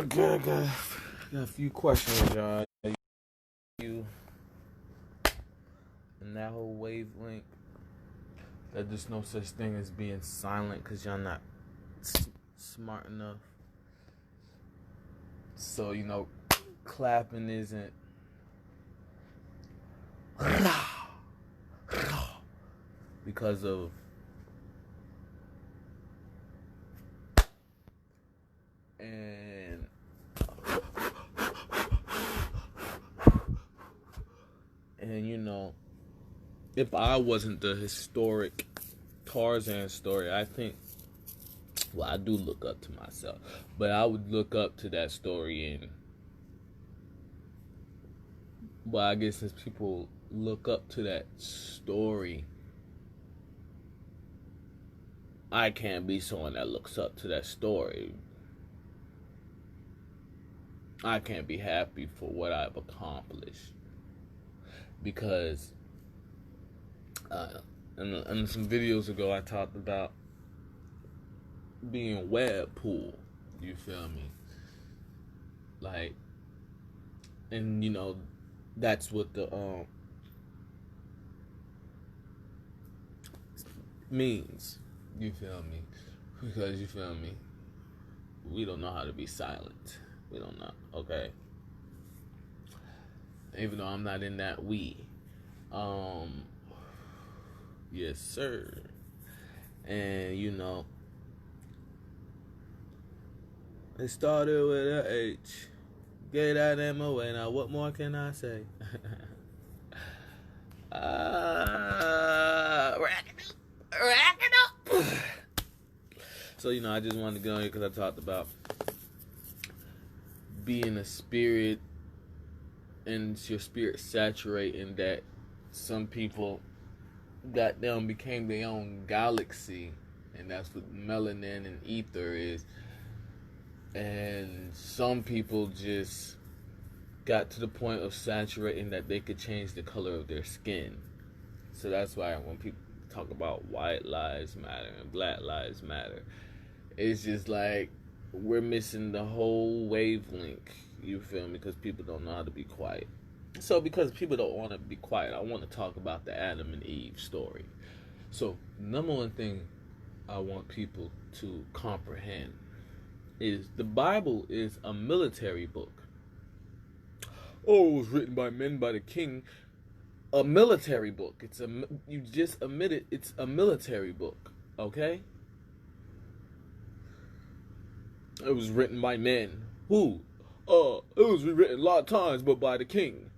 Okay, I got a few questions, y'all. You and that whole wavelength, that there's no such thing as being silent because y'all not smart enough. So, clapping isn't because of and if I wasn't the historic Tarzan story, I think, well, I do look up to myself, but I would look up to that story. And well, I guess since people look up to that story, I can't be someone that looks up to that story. I can't be happy for what I've accomplished because in some videos ago I talked about being Webpool. You feel me? Like, and that's what the means. You feel me? Because you feel me, we don't know how to be silent. We don't know, okay? Even though I'm not in that we. Yes, sir. And it started with a H. Get out of my way. Now, what more can I say? Rack it up. So, I just wanted to go here because I talked about being a spirit and your spirit saturating that some people goddamn became their own galaxy, and that's what melanin and ether is. And some people just got to the point of saturating that they could change the color of their skin. So that's why when people talk about white lives matter and black lives matter, it's just like we're missing the whole wavelength. You feel me? Because people don't know how to be quiet. So because people don't want to be quiet, I want to talk about the Atem and Eve story. So number one thing I want people to comprehend is the Bible is a military book. Oh, it was written by men by the king. A military book. You just admitted it's a military book, okay? It was written by men. Who? It was written a lot of times, but by the king.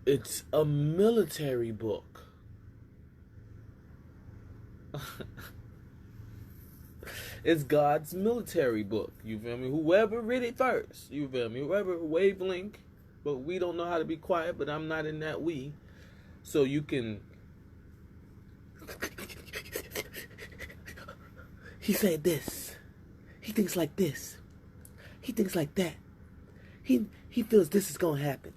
It's a military book. It's God's military book. You feel me? Whoever read it first. You feel me? Whoever wavelength. But we don't know how to be quiet, but I'm not in that we. So you can... He said this. He thinks like this. He thinks like that. He feels this is going to happen.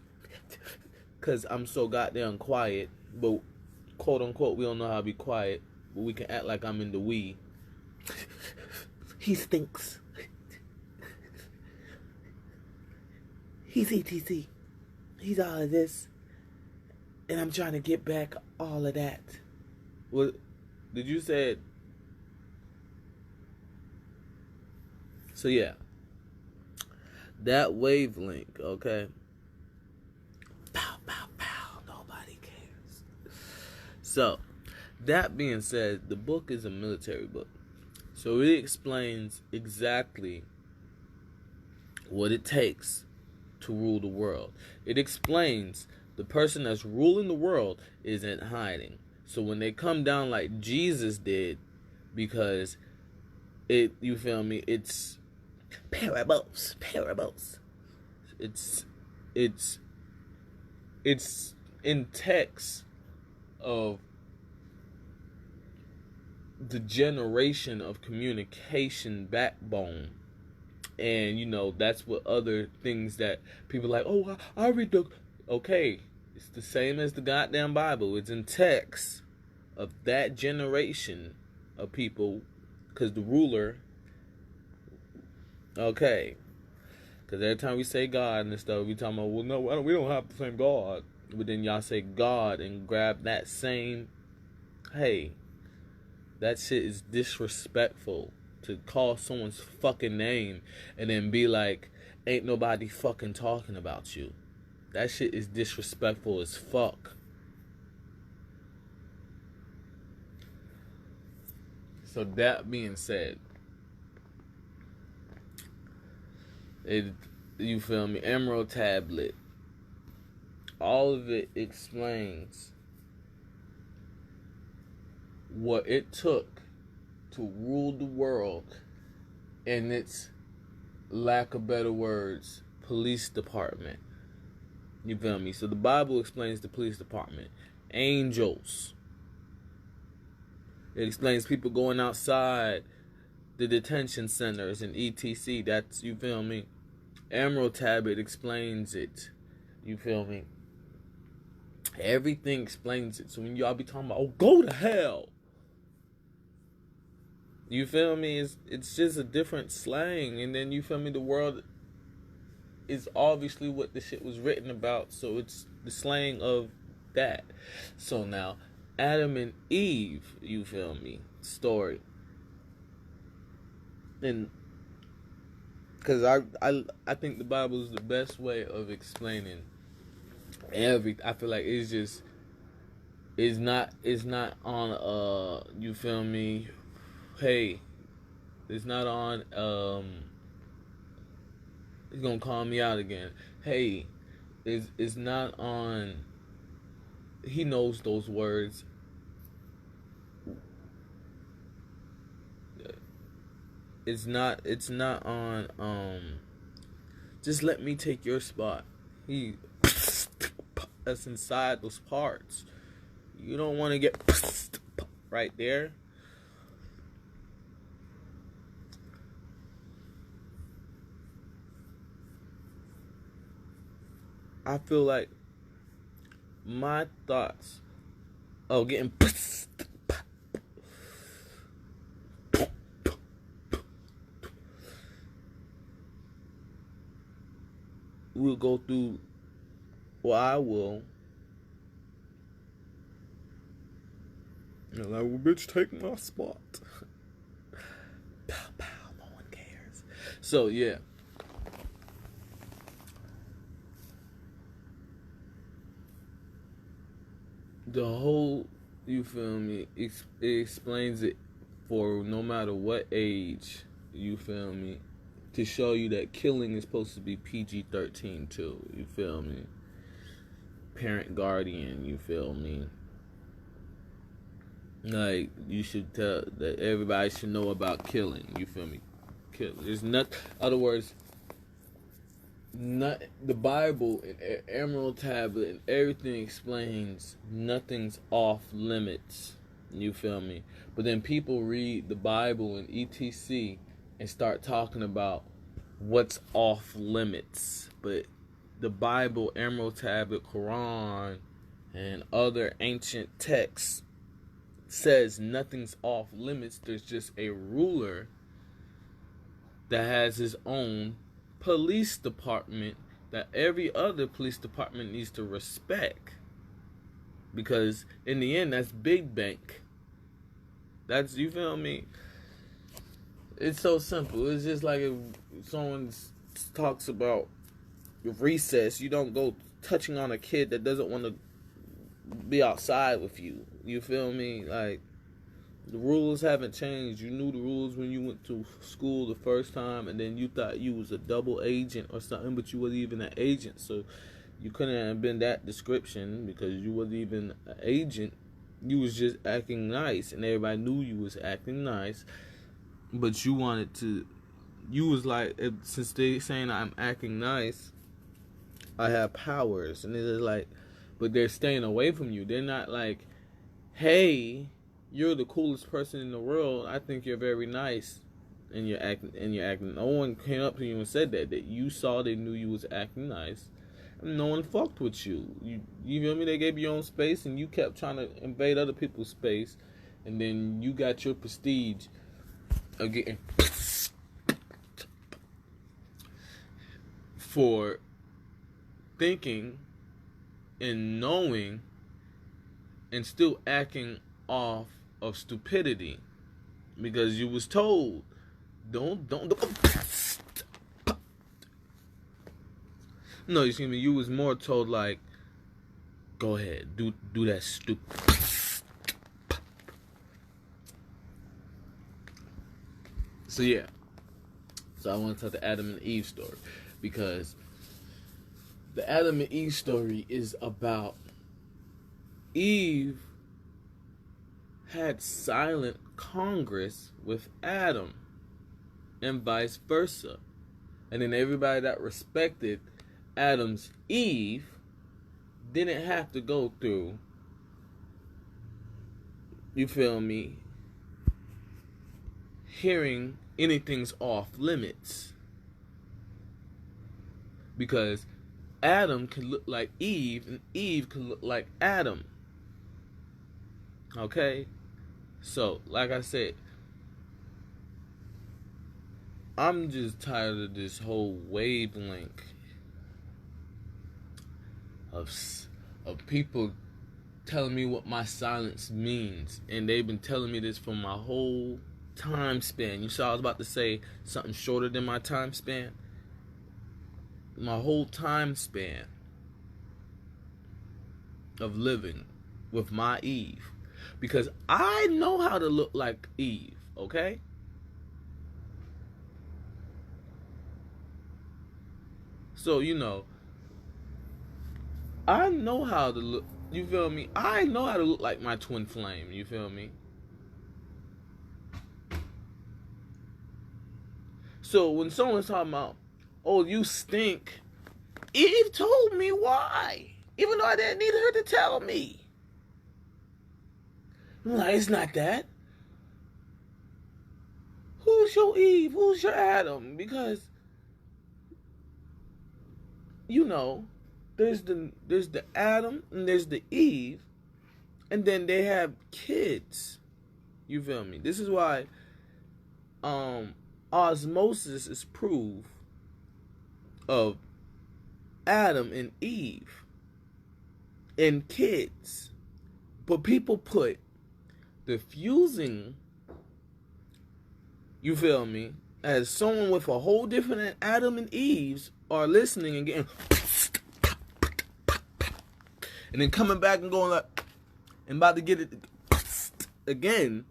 Because I'm so goddamn quiet. But quote unquote, we don't know how to be quiet. But we can act like I'm in the we. He thinks. He's ETC. He's all of this. And I'm trying to get back all of that. What did you say? So yeah. That wavelength, okay? Pow, pow, pow. Nobody cares. So, that being said, the book is a military book. So it explains exactly what it takes to rule the world. It explains the person that's ruling the world is in hiding. So when they come down like Jesus did, because you feel me, it's parables. It's in text of the generation of communication backbone. And that's what other things that people like, oh, I read the... Okay, it's the same as the goddamn Bible. It's in text of that generation of people, because the ruler Okay. Because every time we say God and stuff, we talking about, well, no, we don't have the same God. But then y'all say God and grab that same, hey, that shit is disrespectful to call someone's fucking name and then be like, ain't nobody fucking talking about you. That shit is disrespectful as fuck. So that being said, you feel me? Emerald Tablet. All of it explains what it took to rule the world in its, lack of better words, police department. You feel me? So the Bible explains the police department. Angels. It explains people going outside the detention centers and etc. That's, you feel me? Emerald Tablet explains it. You feel me? Everything explains it. So when y'all be talking about, oh, go to hell. You feel me? It's just a different slang. And then, you feel me? The world is obviously what the shit was written about. So it's the slang of that. So now, Atem and Eve, you feel me? Story. And because I think the Bible is the best way of explaining I feel like it's not on you feel me, hey, it's not on he's gonna call me out again, hey, it's not on, he knows those words. It's not on just let me take your spot. That's inside those parts. You don't want to get right there. I feel like my thoughts getting we'll go through, well, I will. And like, well, bitch, take my spot. Pow, pow, no one cares. So, yeah. The whole, you feel me, it explains it for no matter what age, you feel me, to show you that killing is supposed to be PG-13 too, you feel me? Parent guardian, you feel me? Like, you should tell that everybody should know about killing, you feel me? There's not, other words, not the Bible and Emerald Tablet and everything explains nothing's off limits, you feel me? But then people read the Bible and etc. and start talking about what's off limits. But the Bible, Emerald Tablet, Quran, and other ancient texts says nothing's off limits. There's just a ruler that has his own police department that every other police department needs to respect. Because in the end, that's big bank. That's, you feel me? It's so simple. It's just like if someone talks about recess, you don't go touching on a kid that doesn't want to be outside with you. You feel me? Like, the rules haven't changed. You knew the rules when you went to school the first time, and then you thought you was a double agent or something, but you wasn't even an agent. So you couldn't have been that description because you wasn't even an agent. You was just acting nice, and everybody knew you was acting nice. But you wanted to, you was like, since they saying I'm acting nice, I have powers. And it's like, but they're staying away from you. They're not like, hey, you're the coolest person in the world. I think you're very nice. And you're acting. No one came up to you and said that you saw, they knew you was acting nice. And no one fucked with you. You feel me? They gave you your own space, and you kept trying to invade other people's space. And then you got your prestige of getting for thinking and knowing and still acting off of stupidity, because you was told don't no, you see me, you was more told like, go ahead, do that stupid. So yeah, so I want to tell the Adam and Eve story, because the Adam and Eve story is about Eve had silent congress with Adam and vice versa. And then everybody that respected Adam's Eve didn't have to go through, you feel me, hearing anything's off limits. Because Adam can look like Eve and Eve can look like Adam. Okay? So, like I said, I'm just tired of this whole wavelength of people telling me what my silence means. And they've been telling me this for my whole time span. You saw I was about to say something shorter than my time span. My whole time span of living with my Eve. Because I know how to look like Eve, okay? So, you know, I know how to look, you feel me? I know how to look like my twin flame, you feel me? So when someone's talking about, oh, you stink, Eve told me why, even though I didn't need her to tell me. I'm like, it's not that. Who's your Eve? Who's your Adam? Because, you know, there's the Adam and there's the Eve, and then they have kids. You feel me? This is why osmosis is proof of Adam and Eve and kids. But people put the fusing, you feel me, as someone with a whole different Adam and Eve's are listening and getting and then coming back and going like, and about to get it again.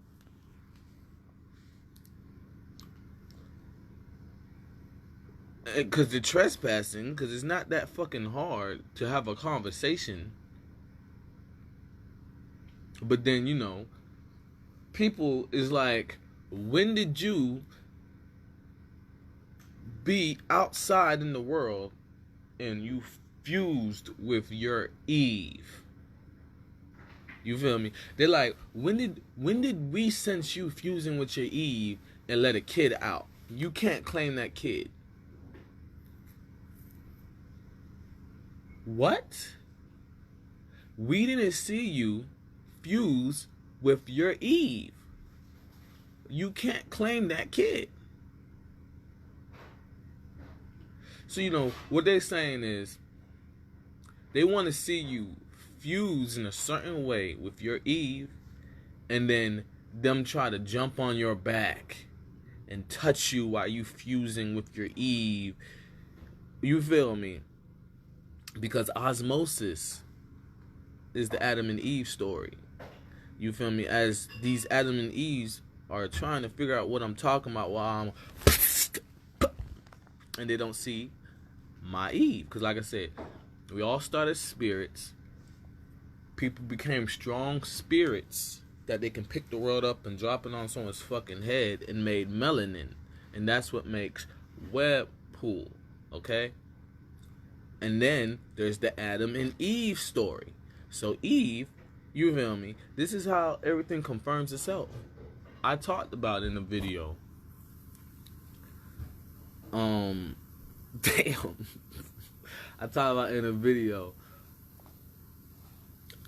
Because they're trespassing, because it's not that fucking hard to have a conversation. But then, you know, people is like, when did you be outside in the world and you fused with your Eve? You feel me? They're like, when did we sense you fusing with your Eve and let a kid out? You can't claim that kid. What? We didn't see you fuse with your Eve. You can't claim that kid. So, you know, what they're saying is they want to see you fuse in a certain way with your Eve, and then them try to jump on your back and touch you while you fusing with your Eve. You feel me? Because osmosis is the Adam and Eve story. You feel me? As these Adam and Eves are trying to figure out what I'm talking about while I'm and they don't see my Eve. Because like I said, we all started spirits. People became strong spirits that they can pick the world up and drop it on someone's fucking head and made melanin. And that's what makes Webpoolz, okay? And then there's the Adam and Eve story. So Eve, you feel me? This is how everything confirms itself. I talked about it in a video. Damn. I talked about it in a video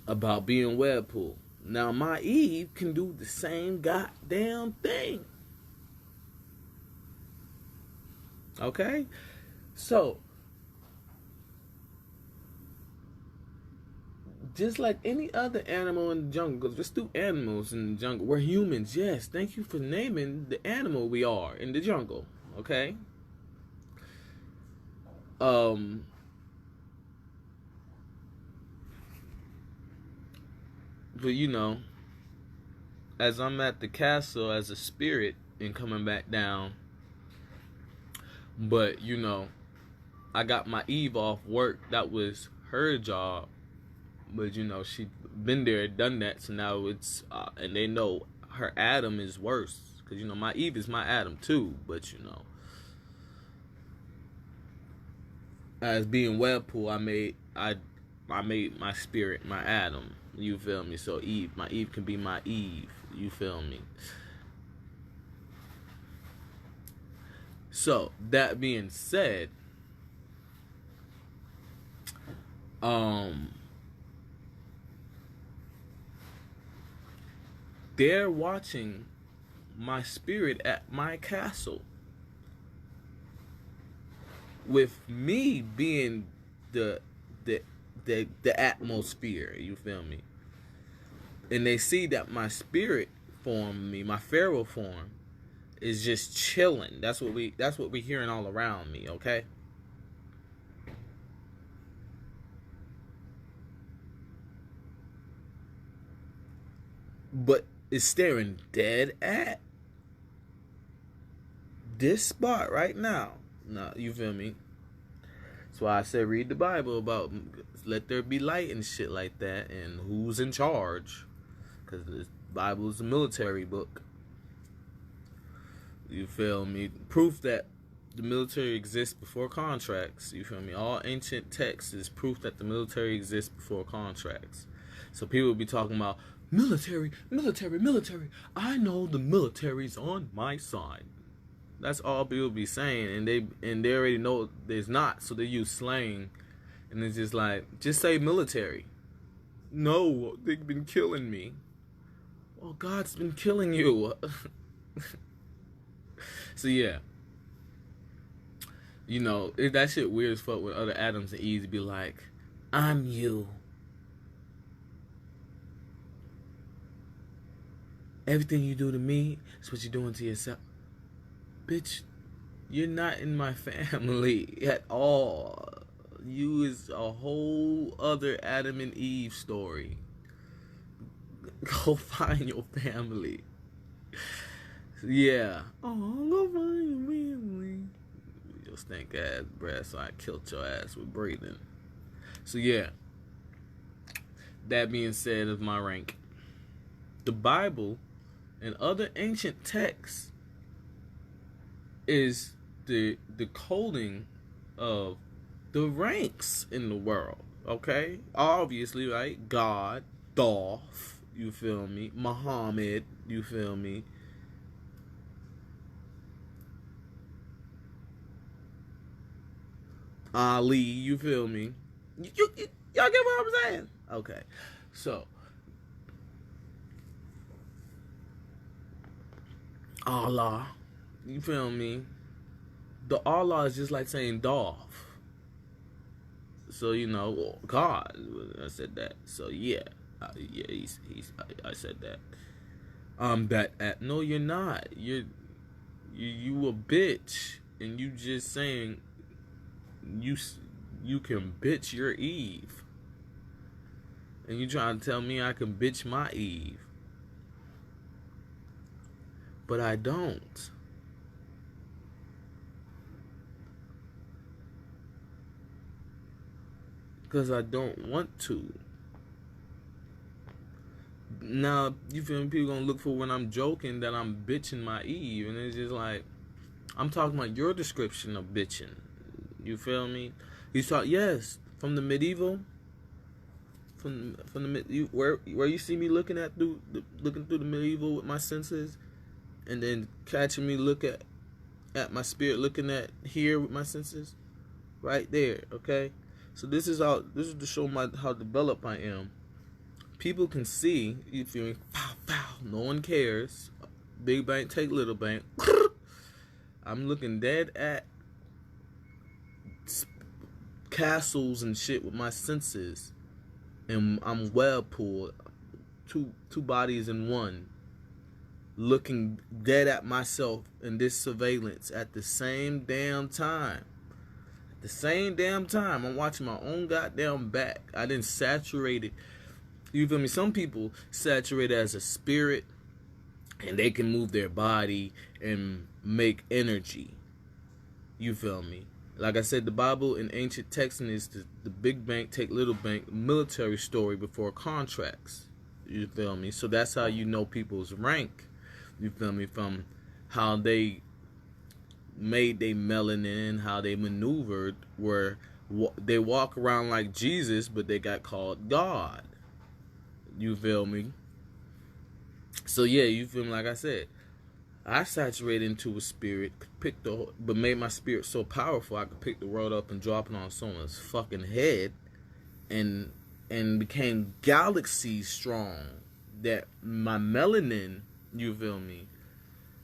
about being Webpoolz. Now my Eve can do the same goddamn thing. Okay? So just like any other animal in the jungle. Because we're still animals in the jungle. We're humans. Yes, thank you for naming the animal we are in the jungle. Okay. But you know, as I'm at the castle as a spirit and coming back down, but you know, I got my Eve off work. That was her job, but you know, she been there, done that. So now it's and they know her Adam is worse because you know my Eve is my Adam too. But you know, as being Webpool, I made my spirit my Adam. You feel me? So Eve, my Eve can be my Eve. You feel me? So that being said, they're watching my spirit at my castle, with me being the atmosphere. You feel me? And they see that my spirit form, my pharaoh form, is just chilling. That's what we're hearing all around me. Okay. But it's staring dead at this spot right now. No, you feel me? That's why I said read the Bible about let there be light and shit like that, and who's in charge. Because the Bible is a military book. You feel me? Proof that the military exists before contracts. You feel me? All ancient texts is proof that the military exists before contracts. So people will be talking about military. I know the military's on my side. That's all people be saying, and they already know there's not. So they use slang, and it's just like, just say military. No, they've been killing me. Well, God's been killing you. So yeah, you know, that shit weird as fuck when other Adams and Eves be like, I'm you. Everything you do to me is what you're doing to yourself. Bitch, you're not in my family at all. You is a whole other Adam and Eve story. Go find your family. Yeah. Oh, go find your family. Your stink ass breath, so I killed your ass with breathing. So yeah. That being said of my rank, the Bible and other ancient texts is the coding of the ranks in the world. Okay? Obviously, right? God, Dolph, you feel me? Muhammad, you feel me? Ali, you feel me? Y'all get what I'm saying? Okay. So, Allah, you feel me? The Allah is just like saying Dolph. So, you know, God, I said that. So, yeah. I said that. No, you're not. You a bitch. And you just saying, you can bitch your Eve. And you trying to tell me I can bitch my Eve. But I don't. Because I don't want to. Now, you feel me? People gonna look for when I'm joking that I'm bitching my Eve. And it's just like, I'm talking about your description of bitching. You feel me? He's talking, yes, from the medieval. From the where you see me looking through the medieval with my senses, and then catching me look at my spirit looking at here with my senses, right there. Okay, so this is to show how developed I am. People can see, you feel me? Foul, foul. No one cares. Big bank take little bank. I'm looking dead at castles and shit with my senses. and I'm Webpoolz, two bodies in one, looking dead at myself in this surveillance at the same damn time. At the same damn time, I'm watching my own goddamn back. I didn't saturate it. You feel me? Some people saturate it as a spirit, and they can move their body and make energy. You feel me? Like I said, the Bible in ancient Texan is the big bank take little bank military story before contracts. You feel me? So that's how you know people's rank. You feel me? From how they made their melanin, how they maneuvered, where they walk around like Jesus, but they got called God. You feel me? So yeah, you feel me? Like I said, I saturated into a spirit, but made my spirit so powerful I could pick the world up and drop it on someone's fucking head, and became galaxy strong. That my melanin, you feel me,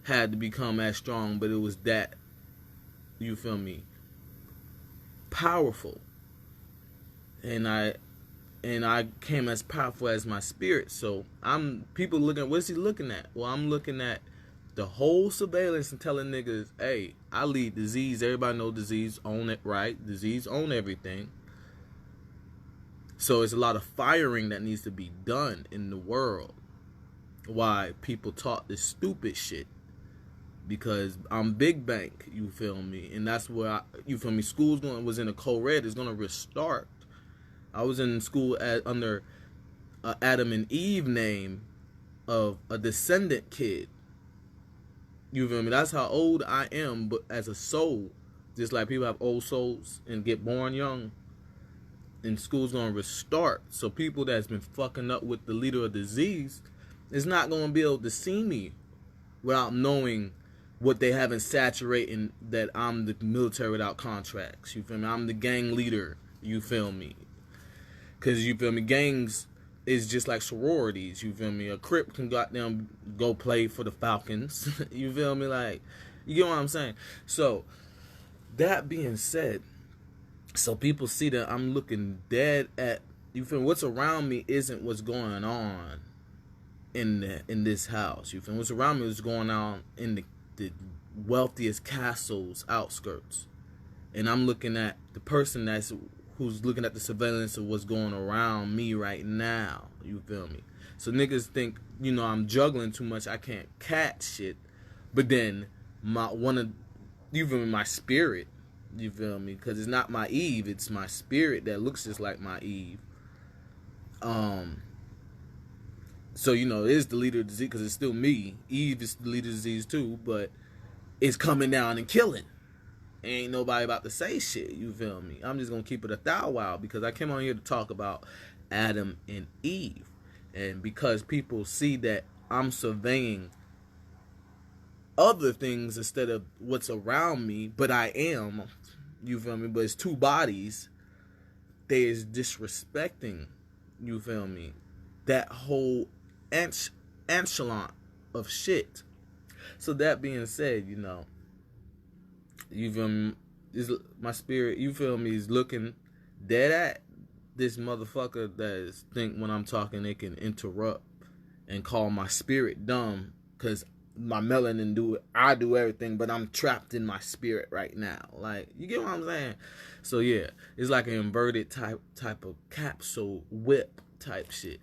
had to become as strong, but it was that, you feel me, powerful, and I came as powerful as my spirit. So people looking, what's he looking at? Well, I'm looking at the whole surveillance and telling niggas, hey, I lead disease. Everybody know disease own it, right? Disease own everything. So it's a lot of firing that needs to be done in the world. Why people taught this stupid shit? Because I'm big bank, you feel me? And that's where you feel me? School's was in a co-ed. It's gonna restart. I was in school under Atem and Eve name of a descendant kid. You feel me? That's how old I am, but as a soul. Just like people have old souls and get born young. And school's going to restart. So people that's been fucking up with the leader of disease is not going to be able to see me without knowing what they haven't saturated, that I'm the military without contracts. You feel me? I'm the gang leader. You feel me? Because, you feel me, gangs is just like sororities. You feel me? A Crip can go play for the Falcons. You feel me? Like, you get what I'm saying? So, that being said, so people see that I'm looking dead at, you feel me? What's around me isn't what's going on in this house. You feel me? What's around me is going on in the wealthiest castle's outskirts. And I'm looking at the person who's looking at the surveillance of what's going around me right now. You feel me? So niggas think, you know, I'm juggling too much, I can't catch shit. But then you feel me, my spirit, you feel me? Because it's not my Eve, it's my spirit that looks just like my Eve. So, you know, it is the leader of the disease because it's still me. Eve is the leader of the disease too, but it's coming down and killing. Ain't nobody about to say shit, you feel me? I'm just gonna keep it a thou wow because I came on here to talk about Atem and Eve. And because people see that I'm surveying other things instead of what's around me, but I am, you feel me? But it's two bodies, they is disrespecting, you feel me, that whole echelon of shit. So that being said, you know, you feel me, my spirit, you feel me, is looking dead at this motherfucker that is think when I'm talking they can interrupt and call my spirit dumb because my melanin I do everything, but I'm trapped in my spirit right now. Like, you get what I'm saying? So yeah, it's like an inverted type of capsule whip type shit.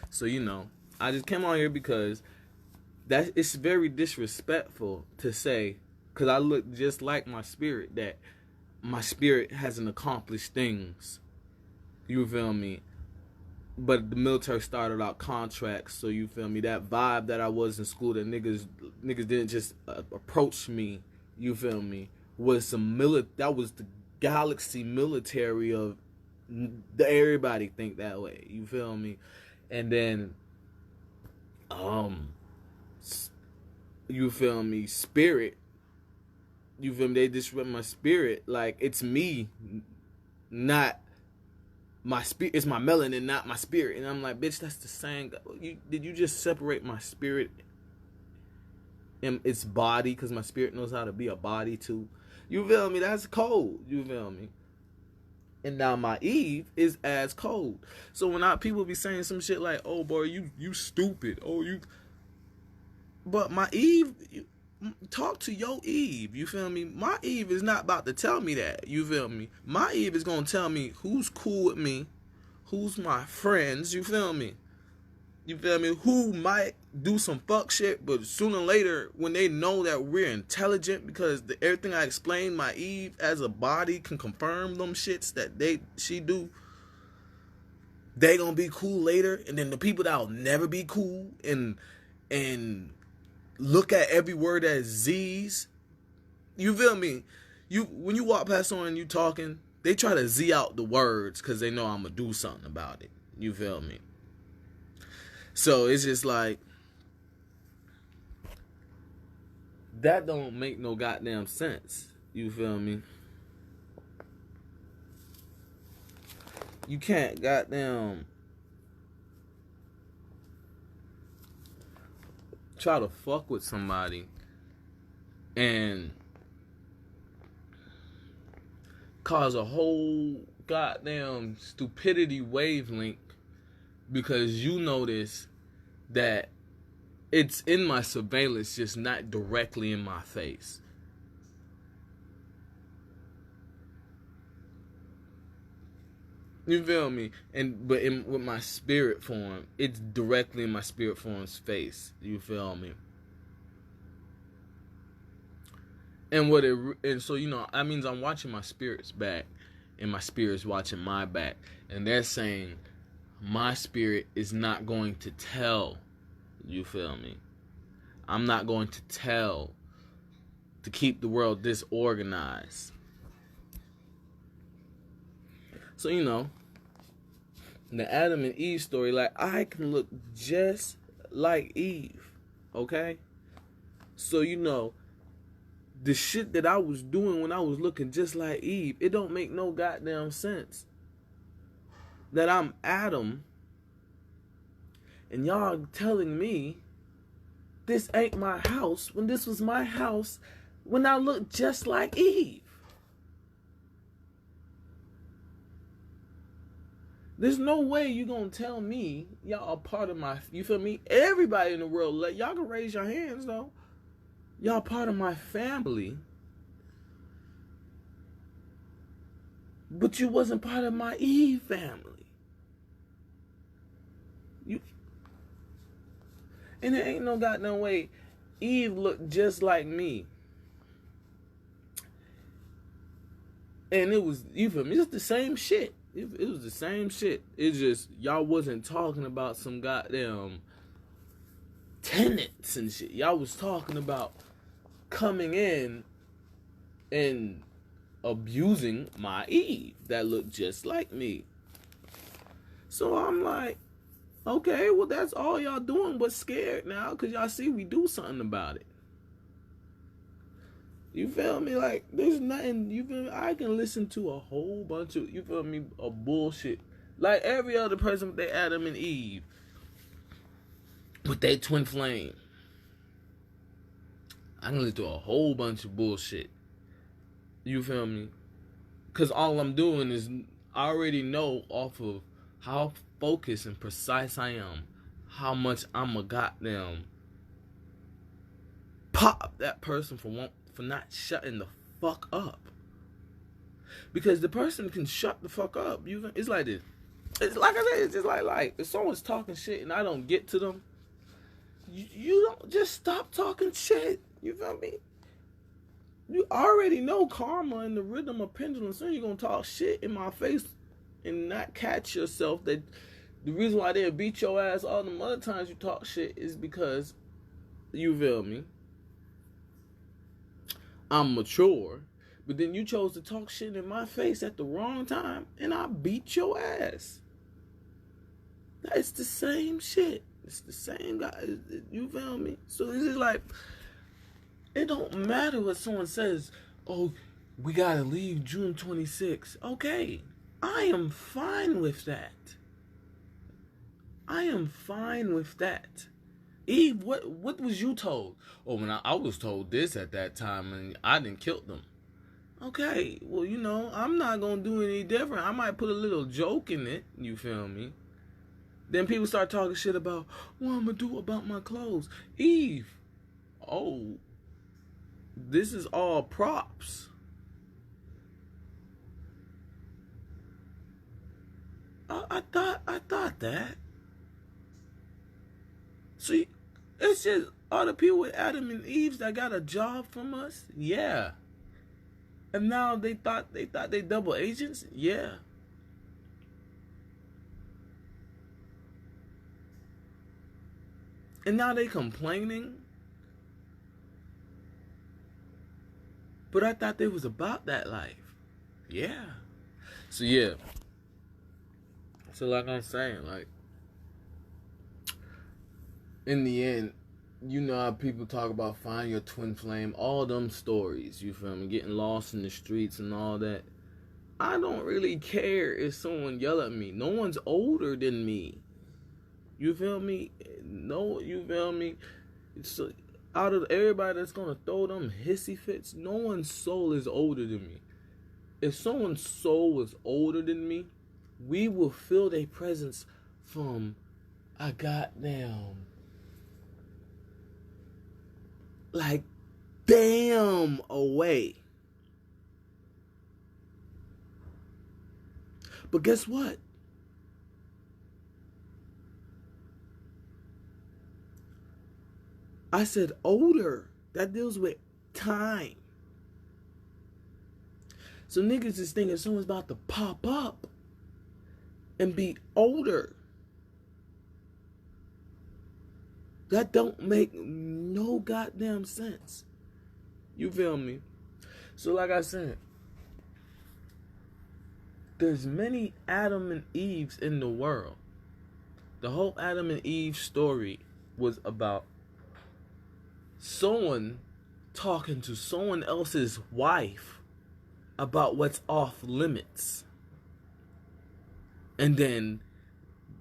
So, you know, I just came on here because it's very disrespectful to say, because I look just like my spirit, that my spirit hasn't accomplished things. You feel me? But the military started out contracts, so you feel me? That vibe that I was in school, that niggas didn't just approach me, you feel me? Was that was the galaxy military of everybody think that way, you feel me? And then, you feel me? Spirit, you feel me? They disrupt my spirit, like it's me, not my spirit. It's my melanin, not my spirit. And I'm like, bitch, that's the same. Did you just separate my spirit and its body? Because my spirit knows how to be a body too. You feel me? That's cold. You feel me? And now my Eve is as cold. So when people be saying some shit like, "Oh boy, you stupid," "Oh you," but my Eve, talk to your Eve. You feel me? My Eve is not about to tell me that. You feel me? My Eve is gonna tell me who's cool with me, who's my friends. You feel me? You feel me? Who might do some fuck shit, but sooner or later, when they know that we're intelligent, because everything I explained, my Eve as a body can confirm them shits that she do. They gonna be cool later, and then the people that'll never be cool and look at every word as Z's. You feel me? When you walk past someone and you talking, they try to Z out the words because they know I'm gonna do something about it. You feel me? So it's just like, that don't make no goddamn sense. You feel me? You can't goddamn try to fuck with somebody and cause a whole goddamn stupidity wavelength because you notice that it's in my surveillance, just not directly in my face. You feel me? But with my spirit form, it's directly in my spirit form's face. You feel me? And so that means I'm watching my spirit's back, and my spirit's watching my back, and they're saying my spirit is not going to tell. You feel me? I'm not going to tell to keep the world disorganized. So, the Adam and Eve story, like, I can look just like Eve, okay? So, the shit that I was doing when I was looking just like Eve, it don't make no goddamn sense. That I'm Adam, and y'all telling me this ain't my house when this was my house when I looked just like Eve. There's no way you gonna tell me y'all are part of my, you feel me? Everybody in the world, y'all can raise your hands though. Y'all part of my family. But you wasn't part of my Eve family. And there ain't no goddamn way Eve looked just like me. And it was, you feel me? It's the same shit. It was the same shit. It's just y'all wasn't talking about some goddamn tenants and shit. Y'all was talking about coming in and abusing my Eve that looked just like me. So I'm like, okay, well that's all y'all doing but scared now because y'all see we do something about it. You feel me? Like, there's nothing, you feel me? I can listen to a whole bunch of, you feel me, of bullshit. Like every other person with their Adam and Eve. With their twin flame. I can listen to a whole bunch of bullshit. You feel me? Because all I'm doing is, I already know off of how focused and precise I am, how much I'm a goddamn pop that person for not shutting the fuck up. Because the person can shut the fuck up. It's like this. It's like I said, it's just like if someone's talking shit and I don't get to them, you don't just stop talking shit. You feel me? You already know karma and the rhythm of pendulum. So you're gonna talk shit in my face and not catch yourself that the reason why they'll beat your ass all the other times you talk shit is because, you feel me, I'm mature, but then you chose to talk shit in my face at the wrong time, and I beat your ass. It's the same shit. It's the same guy. You feel me? So it's just like, it don't matter what someone says. Oh, we gotta leave June 26th. Okay, I am fine with that. I am fine with that. Eve, what was you told? Oh, when I was told this at that time and I didn't kill them. Okay, well, I'm not gonna do any different. I might put a little joke in it, you feel me? Then people start talking shit about what I'm gonna do about my clothes. Eve, oh, this is all props. I thought that. See, it's just all the people with Adam and Eve that got a job from us. Yeah. And now they thought they double agents. Yeah. And now they complaining. But I thought they was about that life. Yeah. So yeah. So like I'm saying, like, in the end, you know how people talk about finding your twin flame, all them stories, you feel me, getting lost in the streets and all that. I don't really care if someone yell at me. No one's older than me. You feel me? No, you feel me? So, out of everybody that's gonna throw them hissy fits, no one's soul is older than me. If someone's soul was older than me, we will feel their presence from a goddamn, like, damn away. But guess what? I said older. That deals with time. So niggas is thinking someone's about to pop up and be older. That don't make no goddamn sense. You feel me? So like I said, there's many Adam and Eves in the world. The whole Adam and Eve story was about someone talking to someone else's wife about what's off limits. And then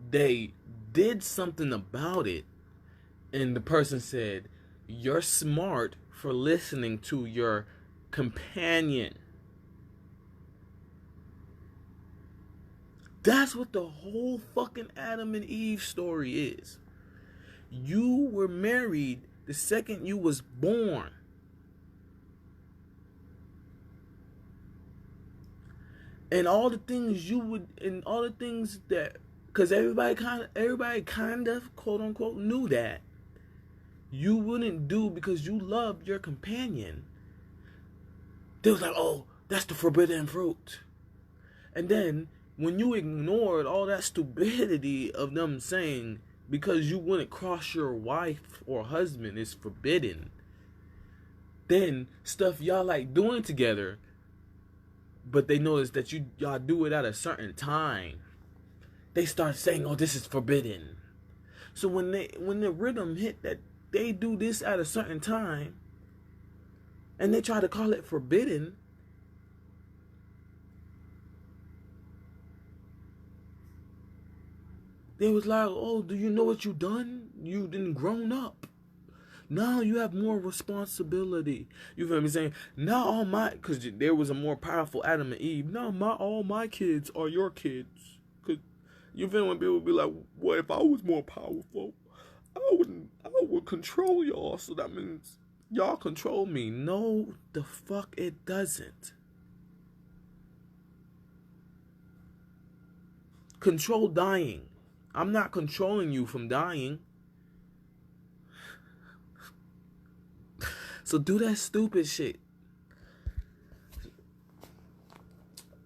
they did something about it. And the person said, "You're smart for listening to your companion." That's what the whole fucking Adam and Eve story is. You were married the second you was born. And all the things you would, and all the things that, because everybody kind of, quote unquote, knew that you wouldn't do because you loved your companion. They was like, "Oh, that's the forbidden fruit." And then when you ignored all that stupidity of them saying because you wouldn't cross your wife or husband is forbidden, then stuff y'all like doing together, but they notice that y'all do it at a certain time, they start saying, "Oh, this is forbidden." So when the rhythm hit that they do this at a certain time and they try to call it forbidden, they was like, "Oh, do you know what you done? You done grown up. Now you have more responsibility." You feel me saying? Now because there was a more powerful Adam and Eve. Now all my kids are your kids. Cause you feel when people be like, "What if I was more powerful? I would control y'all. So that means y'all control me." No, the fuck it doesn't. Control dying. I'm not controlling you from dying. So do that stupid shit.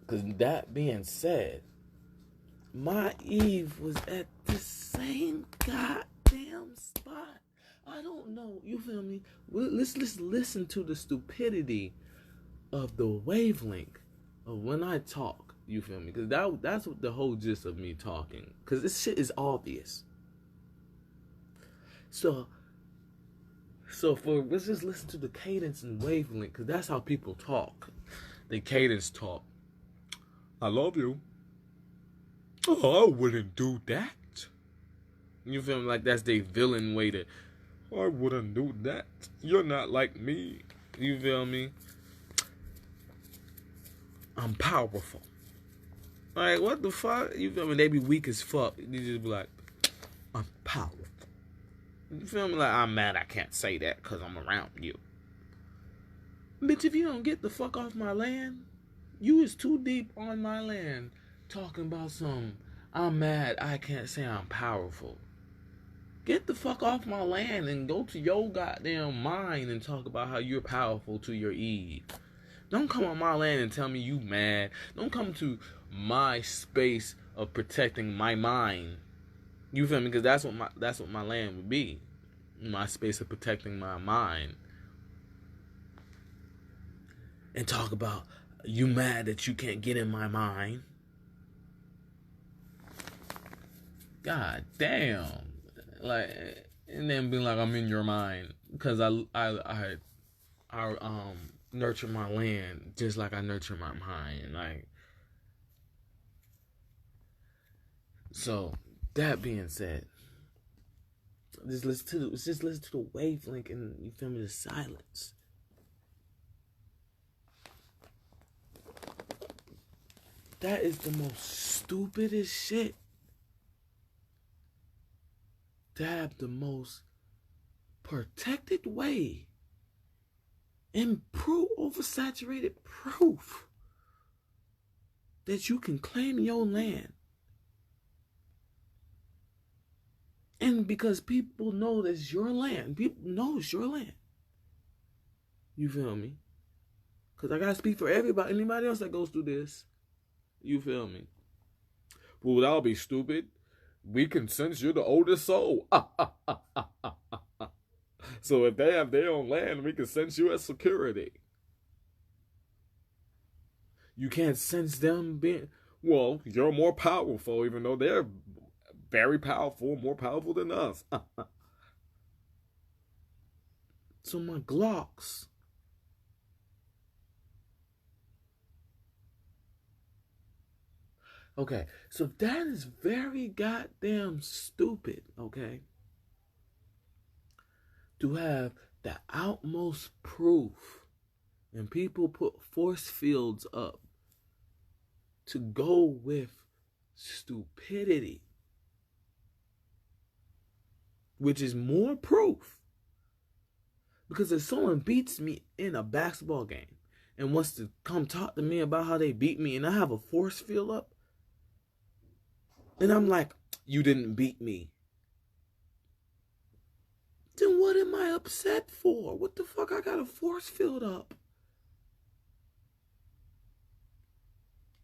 Because that being said, my Eve was at the same goddamn spot. I don't know. You feel me? Let's listen to the stupidity of the wavelength of when I talk. You feel me? Because that's what the whole gist of me talking. Because this shit is obvious. So let's just listen to the cadence and wavelength. Because that's how people talk. They cadence talk. "I love you." "Oh, I wouldn't do that." You feel me? Like that's their villain way to, "I wouldn't do that. You're not like me." You feel me? I'm powerful. Like, what the fuck? You feel me? They be weak as fuck. You just be like, I'm powerful. You feel me? Like, I'm mad I can't say that because I'm around you. Bitch, if you don't get the fuck off my land, you is too deep on my land talking about some, I'm mad I can't say I'm powerful. Get the fuck off my land and go to your goddamn mind and talk about how you're powerful to your Eve. Don't come on my land and tell me you mad. Don't come to my space of protecting my mind. You feel me? Because that's what my land would be. My space of protecting my mind. And talk about you mad that you can't get in my mind. God damn. Like, and then be like, I'm in your mind. Because I nurture my land just like I nurture my mind. Like, so that being said, just listen to the wavelength and, you feel me, the silence. That is the most stupidest shit. To have the most protected way and oversaturated proof that you can claim your land. And because people know that it's your land. People know it's your land. You feel me? Because I got to speak for everybody, anybody else that goes through this. You feel me? Well, that'll be stupid. We can sense you're the oldest soul. So if they have their own land, we can sense you as security. You can't sense them being... Well, you're more powerful, even though they're very powerful, more powerful than us. So my Glocks... Okay, so that is very goddamn stupid, okay? To have the utmost proof and people put force fields up to go with stupidity, which is more proof. Because if someone beats me in a basketball game and wants to come talk to me about how they beat me and I have a force field up, and I'm like, you didn't beat me. Then what am I upset for? What the fuck? I got a force field up.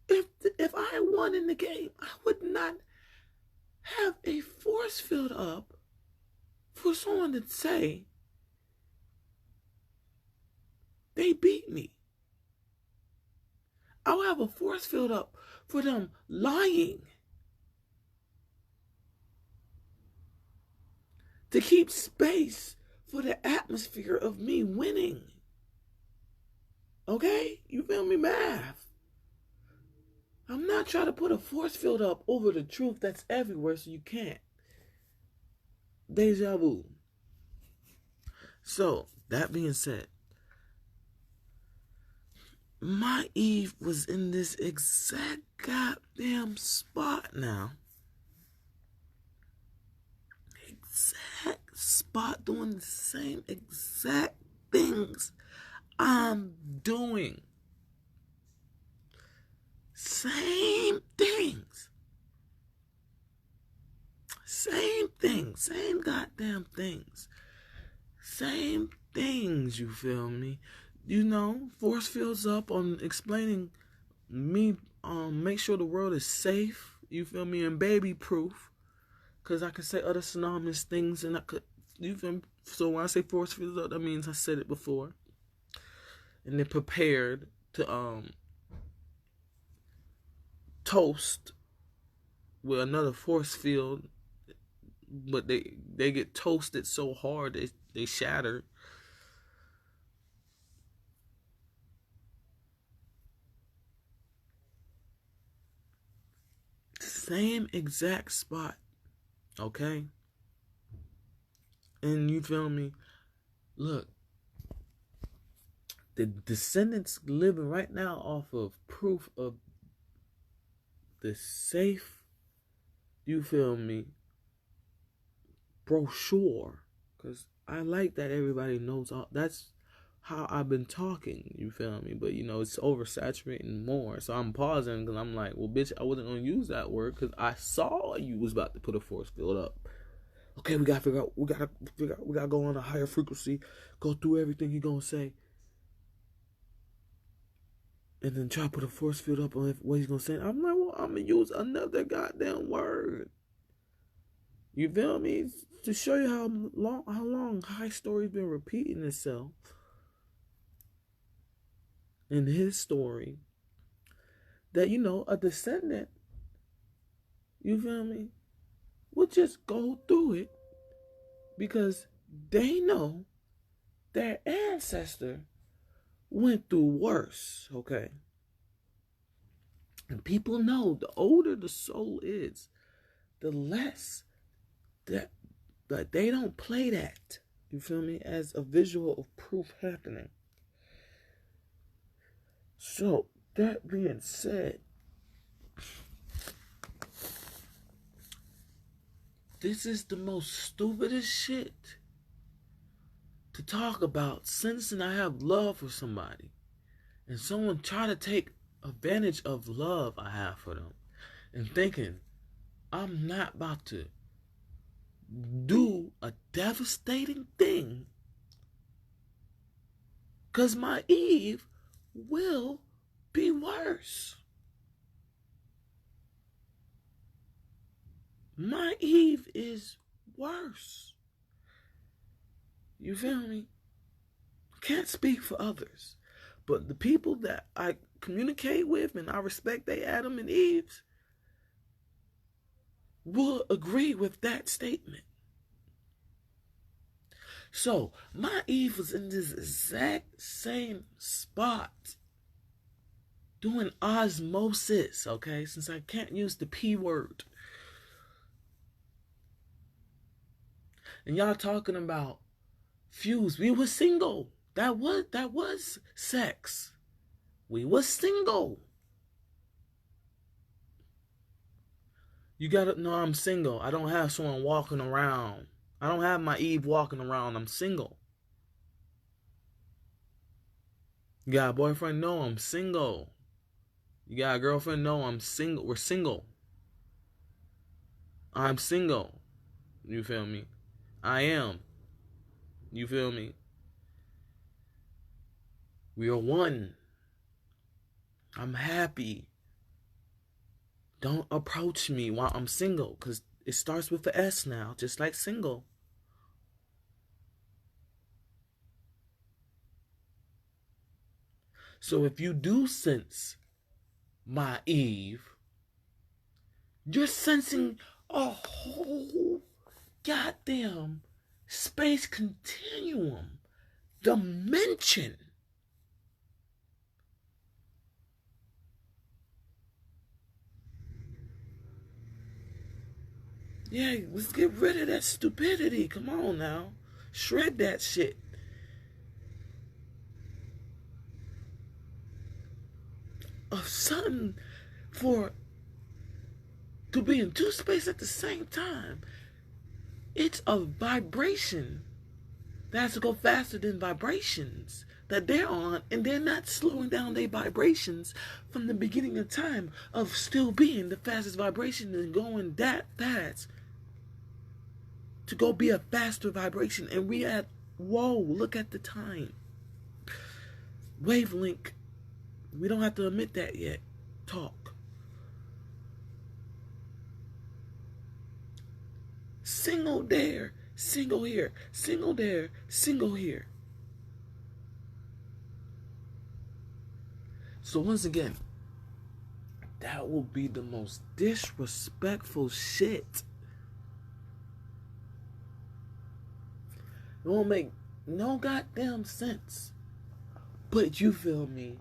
If I won in the game, I would not have a force field up for someone to say they beat me. I'll have a force field up for them lying. To keep space for the atmosphere of me winning. Okay? You feel me? Math. I'm not trying to put a force field up over the truth that's everywhere so you can't. Deja vu. So, that being said, my Eve was in this exact goddamn spot now. Exact spot doing the same exact things I'm doing. Same things. Same things. Same goddamn things. Same things, you feel me? You know, force fields up on explaining me, make sure the world is safe, you feel me, and baby proof. Because I could say other synonymous things and I could, you feel me? So when I say force fields up, that means I said it before. And they're prepared to toast with another force field, but they get toasted so hard they shatter. Same exact spot, okay? And you feel me? Look, The descendants living right now off of proof of the safe, you feel me, brochure. Because I like that everybody knows all. That's how I've been talking, you feel me? But, it's oversaturating more. So I'm pausing because I'm like, well, bitch, I wasn't going to use that word because I saw you was about to put a force field up. Okay, we got to figure out, we got to go on a higher frequency, go through everything you're going to say. And then try to put a force field up on what he's going to say. I'm like, well, I'm going to use another goddamn word. You feel me? To show you how long High Story's been repeating itself in his story. That, a descendant, you feel me, would just go through it because they know their ancestor went through worse, okay? And people know the older the soul is, the less that they don't play that, you feel me, as a visual of proof happening. So, that being said, this is the most stupidest shit to talk about, sensing I have love for somebody and someone try to take advantage of love I have for them and thinking I'm not about to do a devastating thing because my Eve will be worse. My Eve is worse. You feel me? Can't speak for others. But the people that I communicate with and I respect they Adam and Eves will agree with that statement. So, my Eve was in this exact same spot doing osmosis, okay? Since I can't use the P word. And y'all talking about fuse. We were single. That was sex. We were single. You gotta know I'm single. I don't have someone walking around. I don't have my Eve walking around. I'm single. You got a boyfriend? No, I'm single. You got a girlfriend? No, I'm single. We're single. I'm single. You feel me? I am. You feel me? We are one. I'm happy. Don't approach me while I'm single, because it starts with the S now, just like single. So if you do sense my Eve, you're sensing a whole goddamn space continuum, dimension. Yeah, let's get rid of that stupidity. Come on now. Shred that shit. Of something to be in two spaces at the same time. It's a vibration that has to go faster than vibrations that they're on, and they're not slowing down their vibrations from the beginning of time of still being the fastest vibration and going that fast to go be a faster vibration. And we at, whoa, look at the time. Wavelength. We don't have to admit that yet. Talk. Single there, single here, single there, single here. So once again, that will be the most disrespectful shit. It won't make no goddamn sense. But you feel me?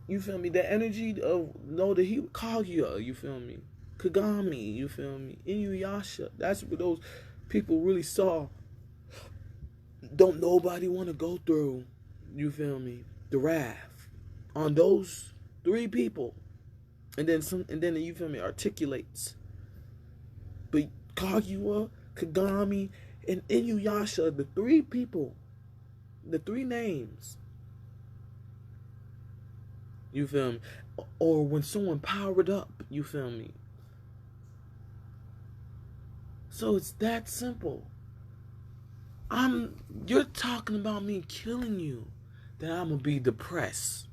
You feel me? The energy of, that he Kaguya, you feel me? Kagami, you feel me? Inuyasha. That's what those people really saw. Don't nobody want to go through. You feel me? The wrath on those 3 people. And then you feel me, articulates. But Kaguya, Kagami, and Inuyasha, the 3 people, the 3 names. You feel me? Or when someone powered up, you feel me? So it's that simple. You're talking about me killing you, that I'm gonna be depressed.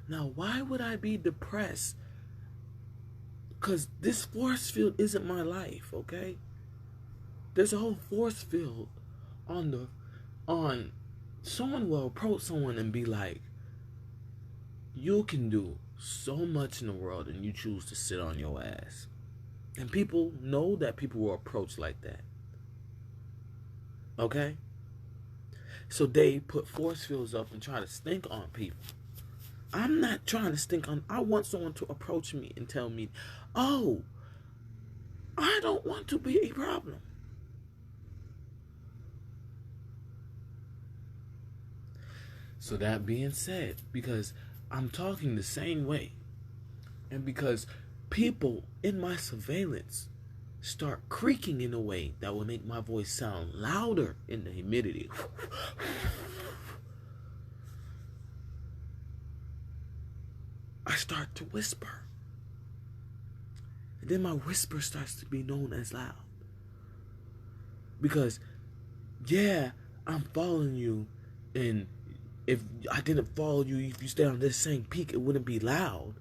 Now, why would I be depressed? Because this force field isn't my life, okay? There's a whole force field on someone will approach someone and be like, you can do so much in the world and you choose to sit on your ass. And people know that people will approach like that. Okay? So they put force fields up and try to stink on people. I'm not trying to stink on. I want someone to approach me and tell me, oh, I don't want to be a problem. So that being said, because I'm talking the same way, and because people in my surveillance start creaking in a way that will make my voice sound louder in the humidity. I start to whisper. And then my whisper starts to be known as loud. Because, yeah, I'm following you, and if I didn't follow you, if you stay on this same peak, it wouldn't be loud.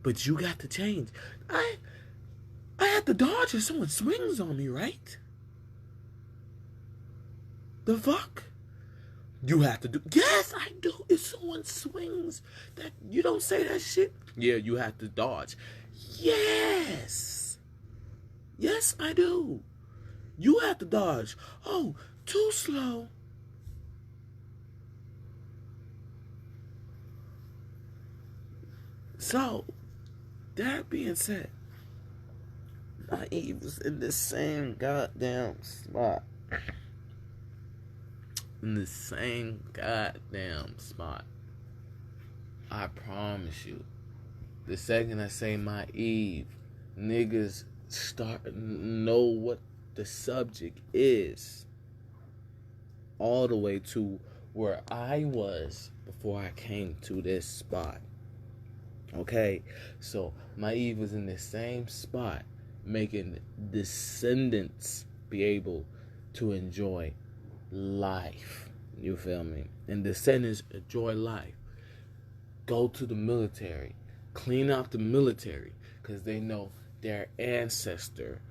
But you got to change. I have to dodge if someone swings on me, right? The fuck? You have to do. Yes, I do. If someone swings, that you don't say that shit. Yeah, you have to dodge. Yes. Yes, I do. You have to dodge. Oh, too slow. So, that being said, Eve was in the same goddamn spot. In the same goddamn spot. I promise you. The second I say my Eve, niggas start know what the subject is. All the way to where I was before I came to this spot. Okay? So my Eve was in the same spot, making descendants be able to enjoy life. You feel me? And descendants enjoy life. Go to the military. Clean out the military. Because they know their ancestor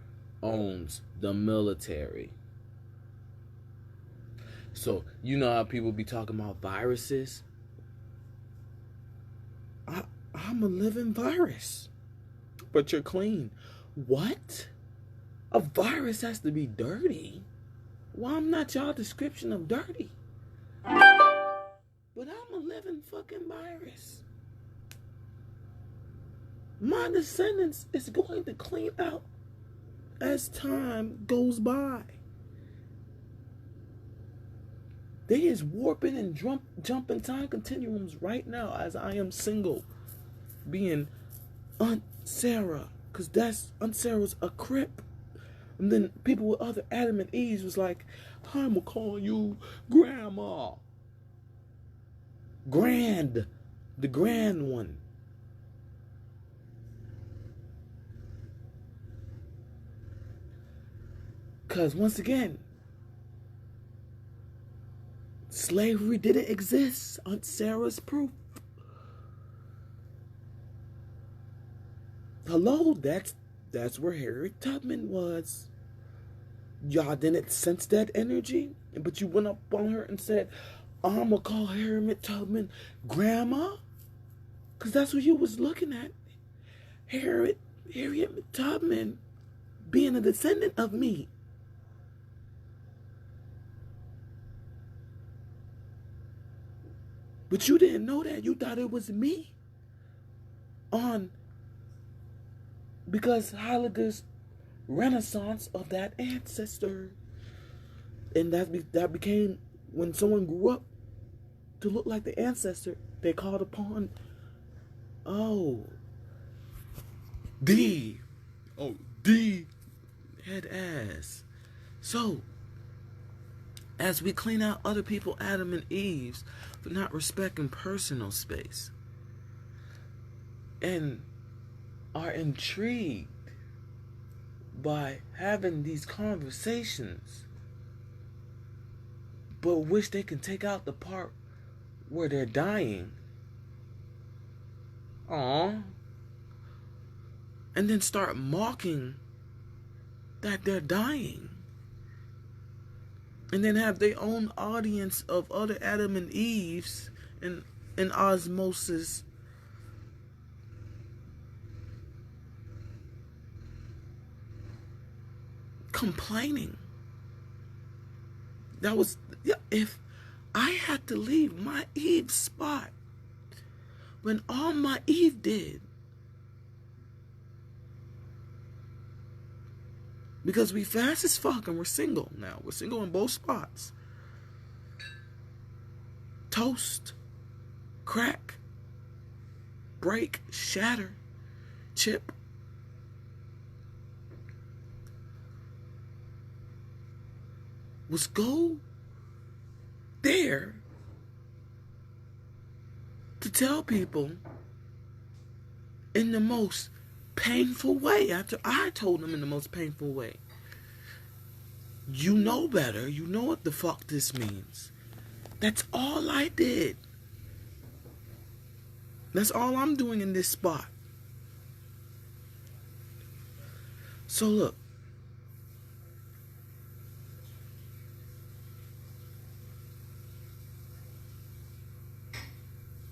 owns the military. So, you know how people be talking about viruses? I'm a living virus. But you're clean. What? A virus has to be dirty? Well, I'm not y'all description of dirty. But I'm a living fucking virus. My descendants is going to clean out as time goes by. They is warping and jumping time continuums right now as I am single. Being Aunt Sarah. Because Aunt Sarah's a crip. And then people with other Atem and Eve was like, I'm going to call you Grandma. Grand. The grand one. Because once again, slavery didn't exist. Aunt Sarah's proof. Hello, that's where Harriet Tubman was. Y'all didn't sense that energy, but you went up on her and said, I'm gonna call Harriet Tubman Grandma, because that's what you was looking at. Harriet Tubman being a descendant of me. But you didn't know that. You thought it was me. Because Holliger's renaissance of that ancestor. And that became, when someone grew up to look like the ancestor, they called upon, D head ass. So, as we clean out other people, Adam and Eve's, for not respecting personal space, and are intrigued by having these conversations, but wish they can take out the part where they're dying. Aww. And then start mocking that they're dying. And then have their own audience of other Adam and Eves in osmosis. Complaining. That was, if I had to leave my Eve spot when all my Eve did, because we fast as fuck and we're single now. We're single in both spots. Toast, crack, break, shatter, chip. Was go there to tell people in the most painful way, after I told them in the most painful way. You know better. You know what the fuck this means. That's all I did. That's all I'm doing in this spot. So look.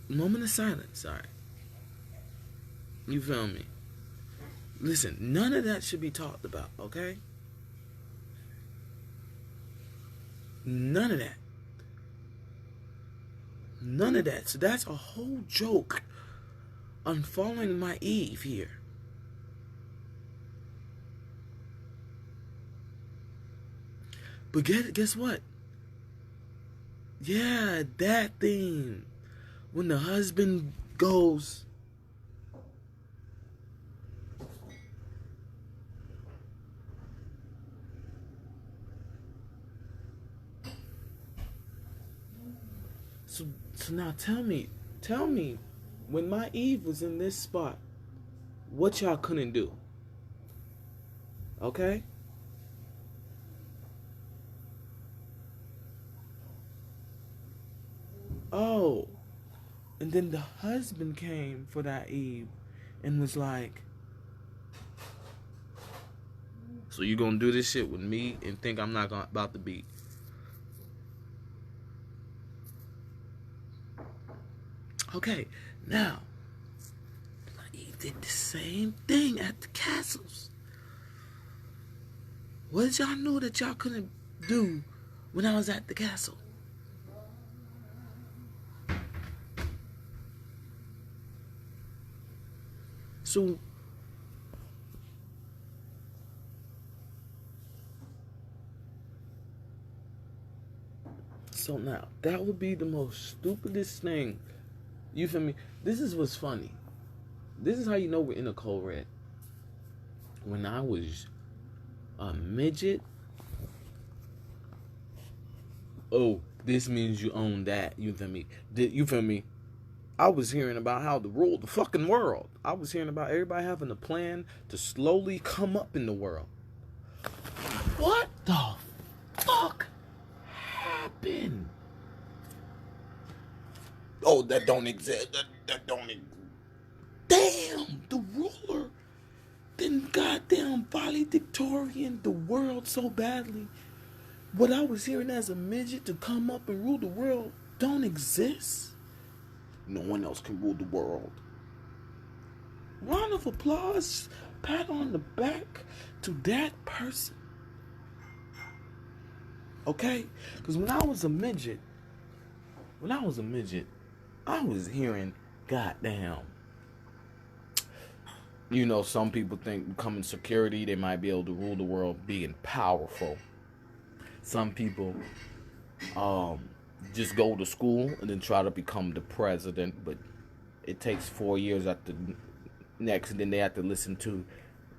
Moment of silence, alright. You feel me? Listen, none of that should be talked about, okay? None of that. None of that. So that's a whole joke on following my Eve here. But guess what? Yeah, that thing. When the husband goes, so now tell me, when my Eve was in this spot, what y'all couldn't do? Okay? Oh. And then the husband came for that Eve and was like, so you gonna do this shit with me and think I'm not about to be? Okay, now, my Eve did the same thing at the castles. What did y'all know that y'all couldn't do when I was at the castle? So now, that would be the most stupidest thing. You feel me? This is what's funny. This is how you know we're in a cold red. When I was a midget, this means you own that. You feel me? You feel me? I was hearing about how to rule the fucking world. I was hearing about everybody having a plan to slowly come up in the world. What the fuck happened? Oh, that don't exist. That don't exist. Damn, the ruler then goddamn valedictorian the world so badly. What I was hearing as a midget to come up and rule the world don't exist. No one else can rule the world. Round of applause, pat on the back to that person. Okay? Because when I was a midget, I was hearing goddamn some people think becoming security, they might be able to rule the world being powerful. Some people just go to school and then try to become the president, but it takes 4 years at the next, and then they have to listen to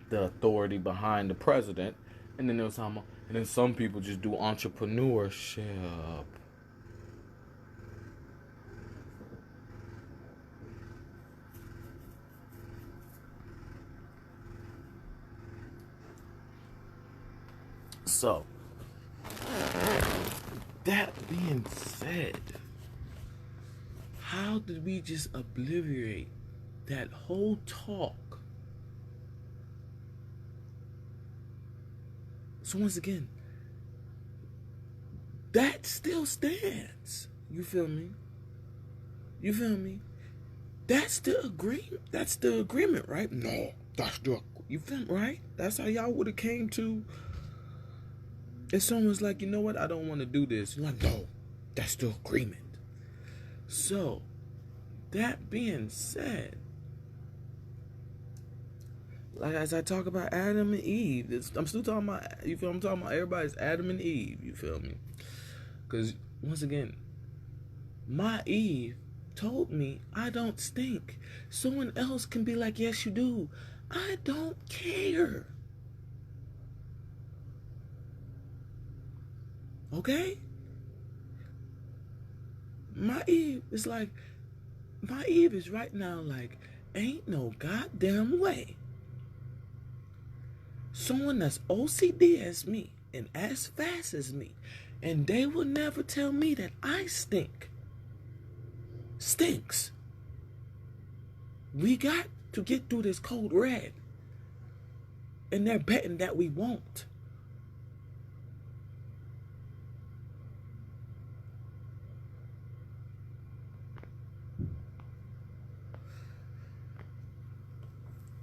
the authority behind the president, and then some people just do entrepreneurship. So, that being said, how did we just obliterate that whole talk? So once again, that still stands. You feel me? That's the agreement, right? No, you feel me, right? That's how y'all would have came to. If someone's like, you know what, I don't want to do this. You're like, no, that's the agreement. So, that being said, like as I talk about Adam and Eve, I'm still talking about, you feel me? I'm talking about everybody's Adam and Eve, you feel me? Because, once again, my Eve told me I don't stink. Someone else can be like, yes, you do. I don't care. Okay? My Eve is right now like, ain't no goddamn way someone that's OCD as me and as fast as me, and they will never tell me that I stinks. We got to get through this code red, and they're betting that we won't.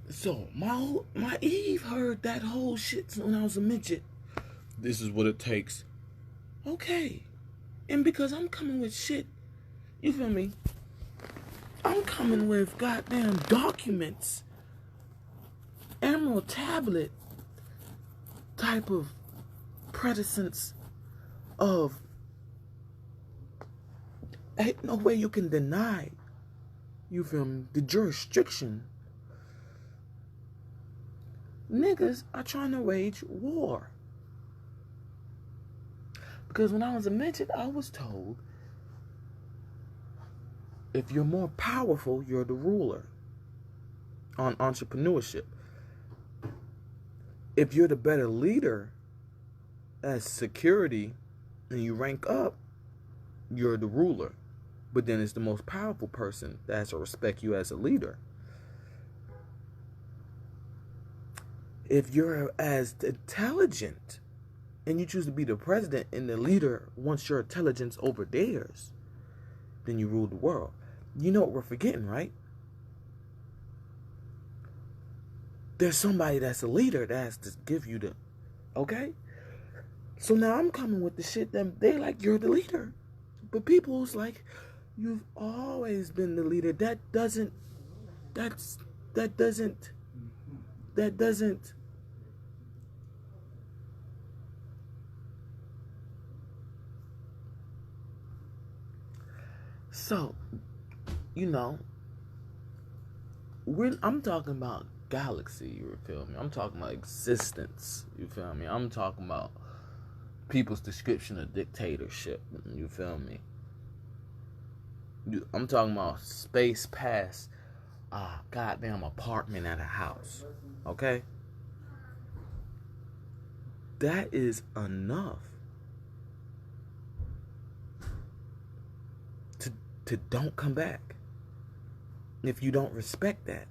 So, my Eve heard that whole shit when I was a midget. This is what it takes. Okay. And because I'm coming with shit, you feel me? I'm coming with goddamn documents, emerald tablet type of presence of, ain't no way you can deny, you feel me, the jurisdiction. Niggas are trying to wage war. Because when I was a midget, I was told, if you're more powerful, you're the ruler on entrepreneurship. If you're the better leader as security and you rank up, you're the ruler. But then it's the most powerful person that has to respect you as a leader. If you're as intelligent and you choose to be the president and the leader wants your intelligence over theirs, then you rule the world. You know what we're forgetting, right? There's somebody that's a leader that has to give you the, okay? So now I'm coming with the shit that they like, you're the leader. But people's like, you've always been the leader. That doesn't. So, I'm talking about galaxy, you feel me? I'm talking about existence, you feel me? I'm talking about people's description of dictatorship, you feel me? I'm talking about space past a goddamn apartment at a house, okay? That is enough to don't come back if you don't respect that.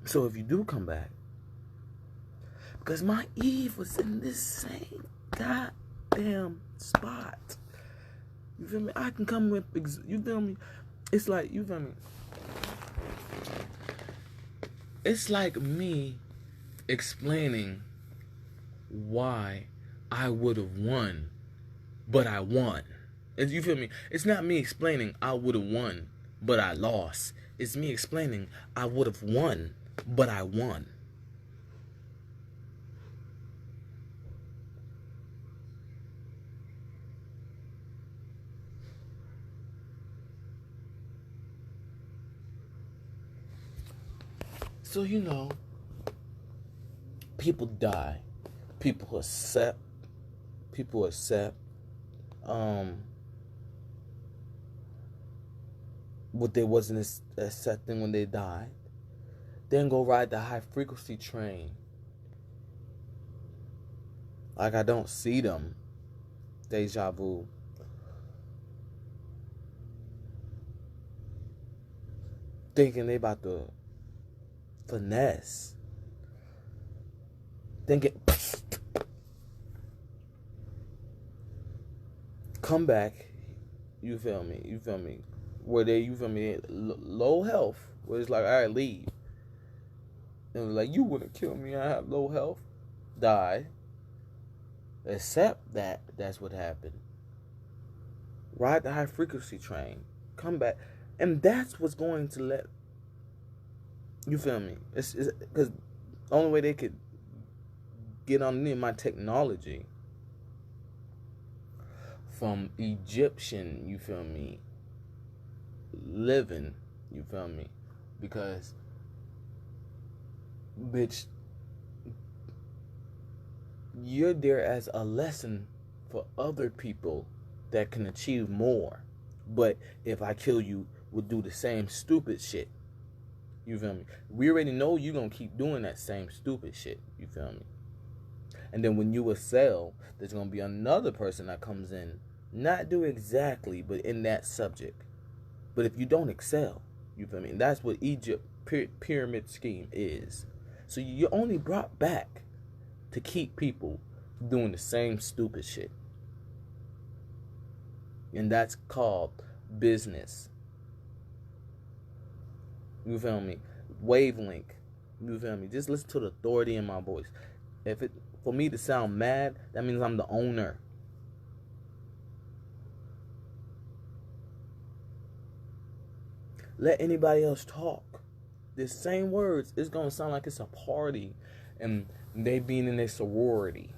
So if you do come back, because my Eve was in this same goddamn spot. You feel me? I can come with, you feel me? It's like, you feel me? It's like me explaining why I would have won, but I won. You feel me? It's not me explaining I would have won, but I lost. It's me explaining I would have won, but I won. So, people die. People accept. What they wasn't accepting when they died. Then go ride the high frequency train. Like I don't see them. Deja vu. Thinking they about to finesse. Thinking come back. You feel me? Where they, low health. Where it's like, all right, leave. And it was like, you wouldn't kill me. I have low health. Die. Accept that that's what happened. Ride the high frequency train. Come back. And that's what's going to let, you feel me? It's because the only way they could get underneath my technology from Egyptian, you feel me, living, you feel me, because, bitch, you're there as a lesson for other people that can achieve more. But if I kill you, we'll do the same stupid shit. You feel me? We already know you're going to keep doing that same stupid shit. You feel me? And then when you excel, there's going to be another person that comes in, not do exactly, but in that subject. But if you don't excel, you feel me? And that's what Egypt pyramid scheme is. So you're only brought back to keep people doing the same stupid shit. And that's called business. You feel me? Wavelength. You feel me? Just listen to the authority in my voice. For me to sound mad, that means I'm the owner. Let anybody else talk. The same words, it's going to sound like it's a party and they being in a sorority.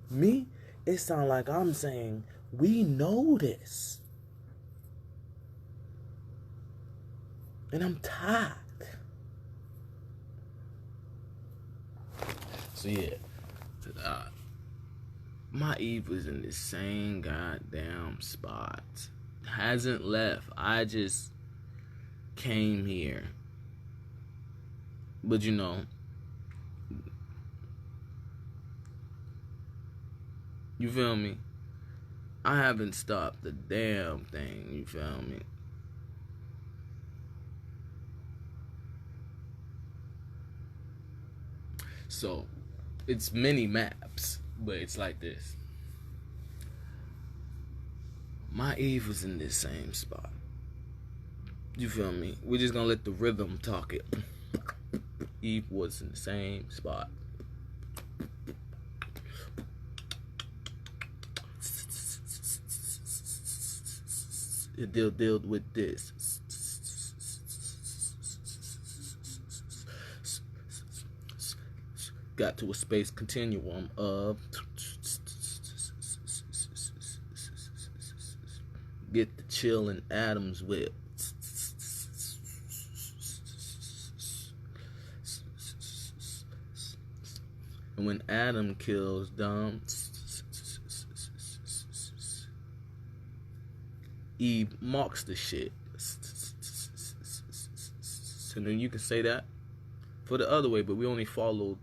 Me, it sounds like I'm saying, we know this. And I'm tired. So yeah. My Eve was in the same goddamn spot. Hasn't left. I just came here. But you feel me? I haven't stopped the damn thing, you feel me? So, it's many maps, but it's like this. My Eve was in this same spot. You feel me? We're just gonna let the rhythm talk it. Eve was in the same spot. It dealt with this. Got to a space continuum of get the chill in Adam's whip. And when Adam kills Dom, Eve marks the shit. So then you can say that for the other way, but we only followed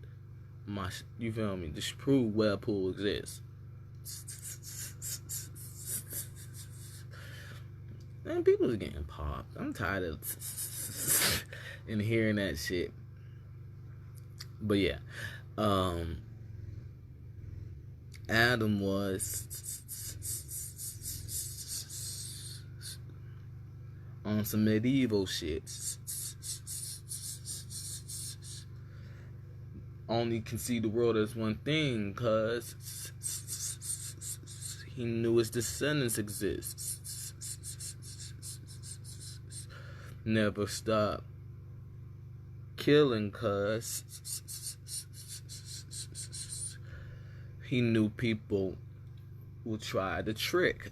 you feel me? Just prove Webpoolz exists. Man, people are getting popped. I'm tired of and hearing that shit. But yeah, Adam was on some medieval shit. Only can see the world as one thing, cause he knew his descendants exist. never stop killing, cuz he knew people would try the trick.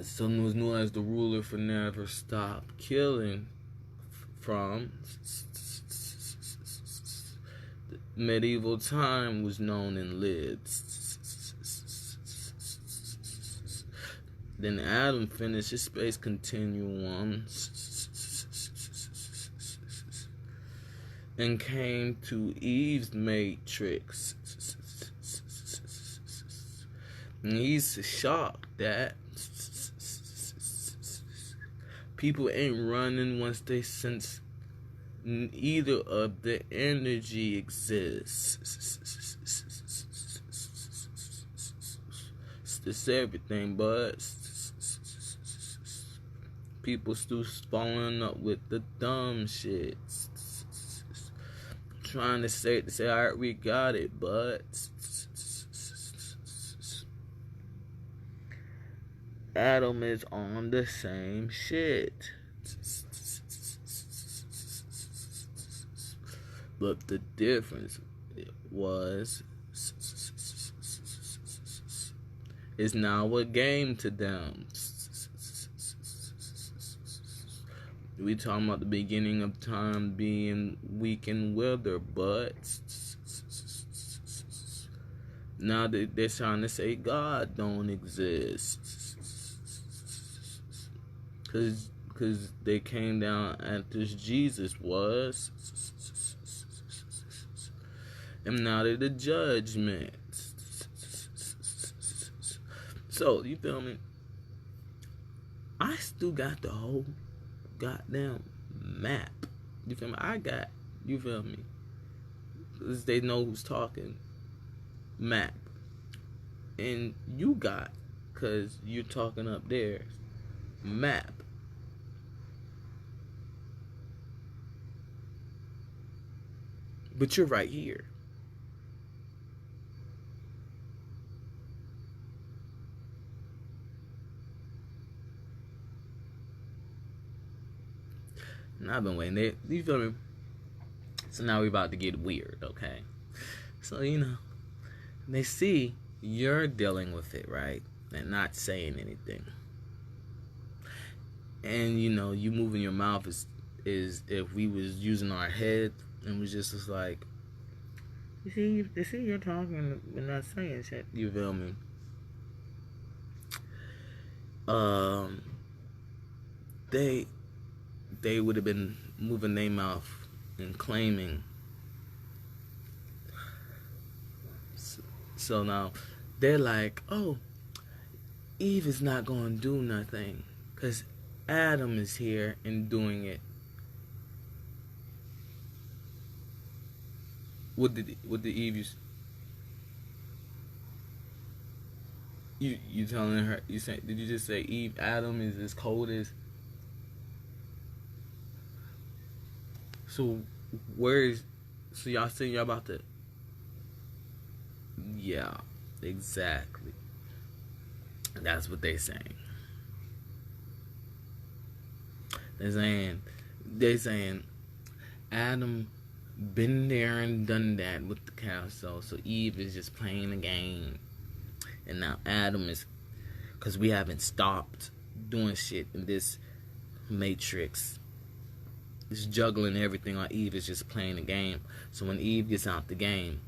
Sun was known as the ruler for never stop killing. From medieval time was known and lived. Then Adam finished his space continuum and came to Eve's matrix. And he's shocked that people ain't running once they sense either of the energy exists. It's everything, but people still following up with the dumb shit. Trying to say, alright, we got it, but Adam is on the same shit. But the difference was it's now a game to them. We talking about the beginning of time being weak and wither, but now they're trying to say God don't exist. Cause they came down after Jesus was, and now they're the judgment. So you feel me? I still got the whole goddamn map. You feel me? You feel me? Cause they know who's talking. Map, and you got, cause you're talking up there. Map. But you're right here. And I've been waiting. You feel me? So now we're about to get weird, okay? So, they see you're dealing with it, right? And not saying anything. And, you moving your mouth is if we was using our head and was just like, you see you're talking but not saying shit. You feel me? They would have been moving their mouth and claiming. So now they're like, oh, Eve is not going to do nothing because Adam is here and doing it. What did Eve use? You telling her? Did you just say Eve? Adam is as cold as? So so y'all saying y'all about to? Yeah, exactly. That's what they saying. They're saying Adam been there and done that with the castle, so Eve is just playing a game, and now Adam is, because we haven't stopped doing shit in this matrix. It's juggling everything on Eve is just playing the game. So when Eve gets out the game,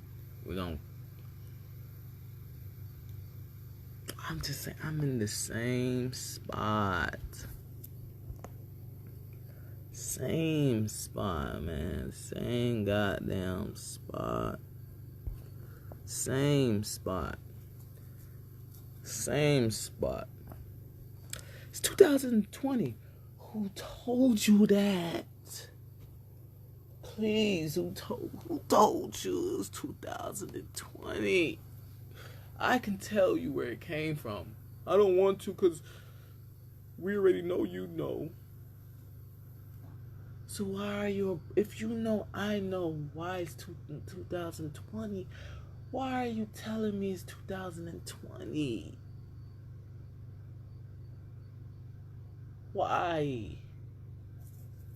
I'm just saying, I'm in the same spot. Same spot, man. Same goddamn spot. Same spot. Same spot. It's 2020. Who told you that? Please, who told you it was 2020? I can tell you where it came from. I don't want to because we already know you know. So why are you, if you know I know why it's 2020, why are you telling me it's 2020? Why?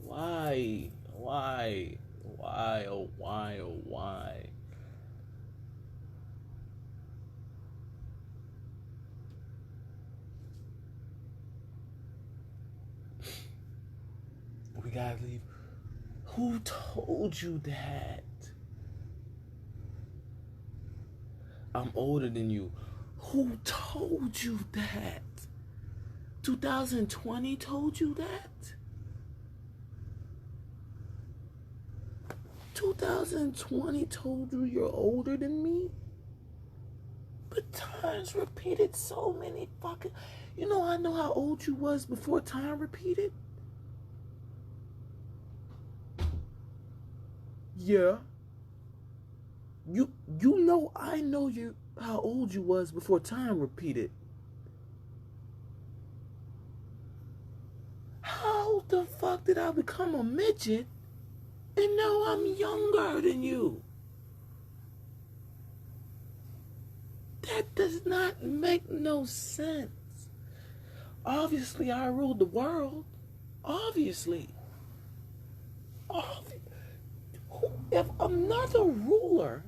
Why? Why? Why? Oh, why? Oh, why? We gotta leave. Who told you that? I'm older than you. Who told you that? 2020 told you that? 2020 told you you're older than me? But time's repeated so many fucking... You know, I know how old you was before time repeated. Yeah. You know I know you how old you was before time repeated. How the fuck did I become a midget and now I'm younger than you? That does not make no sense. Obviously, I ruled the world. Obviously. If another ruler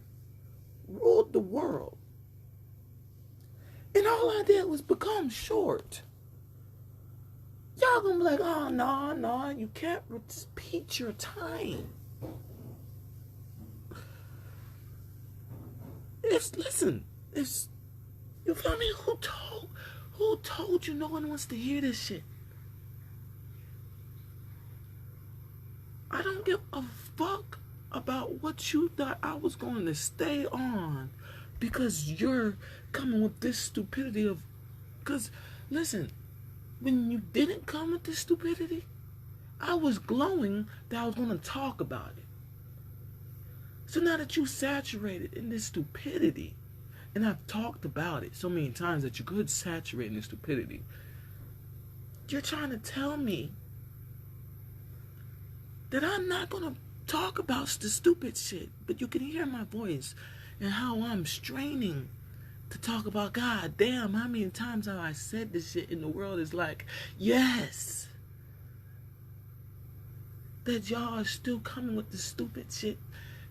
ruled the world and all I did was become short, y'all gonna be like, oh, no, you can't repeat your time. You feel me? Who told you no one wants to hear this shit? I don't give a fuck about what you thought I was going to stay on because you're coming with this stupidity of... Because, listen, when you didn't come with this stupidity, I was glowing that I was going to talk about it. So now that you saturated in this stupidity, and I've talked about it so many times that you could saturate in this stupidity, you're trying to tell me that I'm not going to talk about the stupid shit, but you can hear my voice and how I'm straining to talk about, God damn, how many times have I said this shit in the world is like, yes. That y'all are still coming with the stupid shit,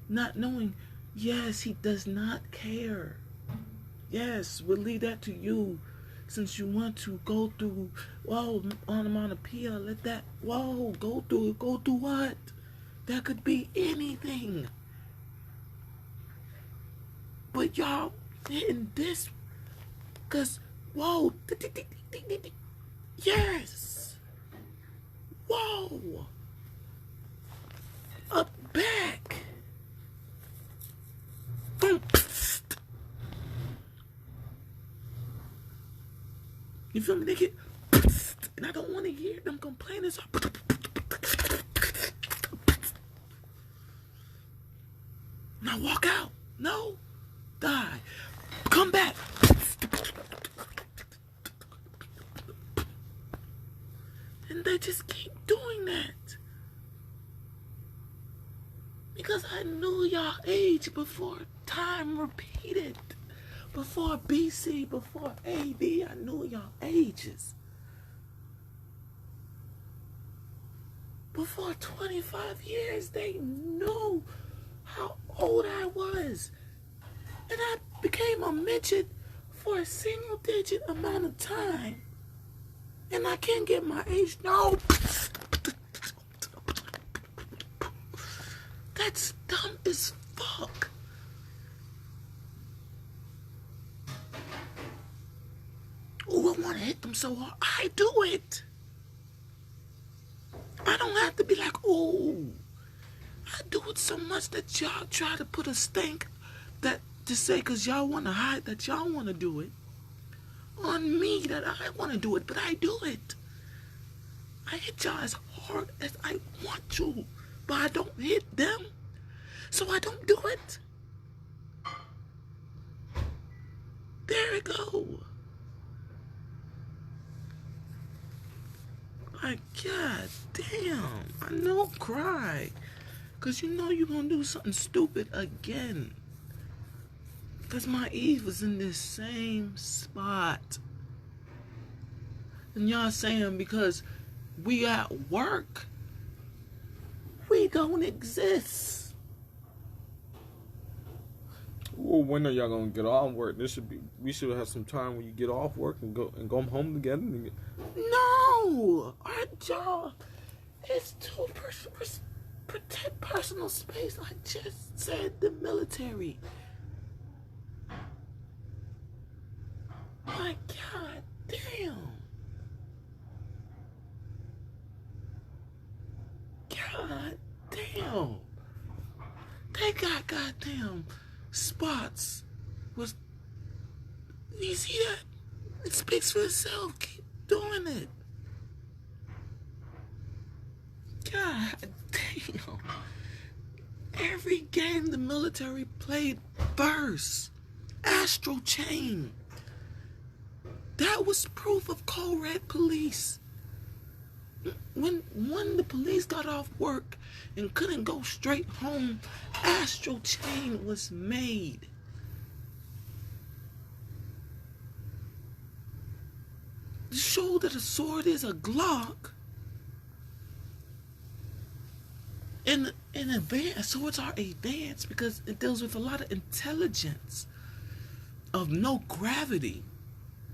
not knowing, yes, he does not care. Yes, we'll leave that to you. Since you want to go through, onomatopoeia, let that, go through it. Go through what? That could be anything. But y'all hitting this, because, yes. Whoa. Up back. Boom. You feel me? They get, and I don't want to hear them complaining. So now walk out. No. Die. Come back. And they just keep doing that. Because I knew y'all age before time repeated. Before BC, before AD, I knew y'all ages. Before 25 years, they knew how old I was. And I became a midget for a single digit amount of time. And I can't get my age. No. That's dumb as fuck. Oh, I want to hit them so hard. I do it. I don't have to be like, oh. I do it so much that y'all try to put a stink that to say, because y'all want to hide that y'all want to do it on me, that I want to do it, but I do it. I hit y'all as hard as I want to, but I don't hit them, so I don't do it. There we go. Like, God damn, I know, cry. Because you know you're going to do something stupid again. Because my Eve was in this same spot. And y'all saying because we at work, we don't exist. Well, when are y'all gonna get off work? We should have some time when you get off work and go home together. No, our job is to protect personal space. I just said the military. My God damn. God damn. They got goddamn spots. You see that? It speaks for itself. Keep doing it. God damn. Every game the military played first. Astral Chain. That was proof of co-red police. When the police got off work and couldn't go straight home, Astral Chain was made. To show that a sword is a Glock. In advance, swords are advanced because it deals with a lot of intelligence of no gravity.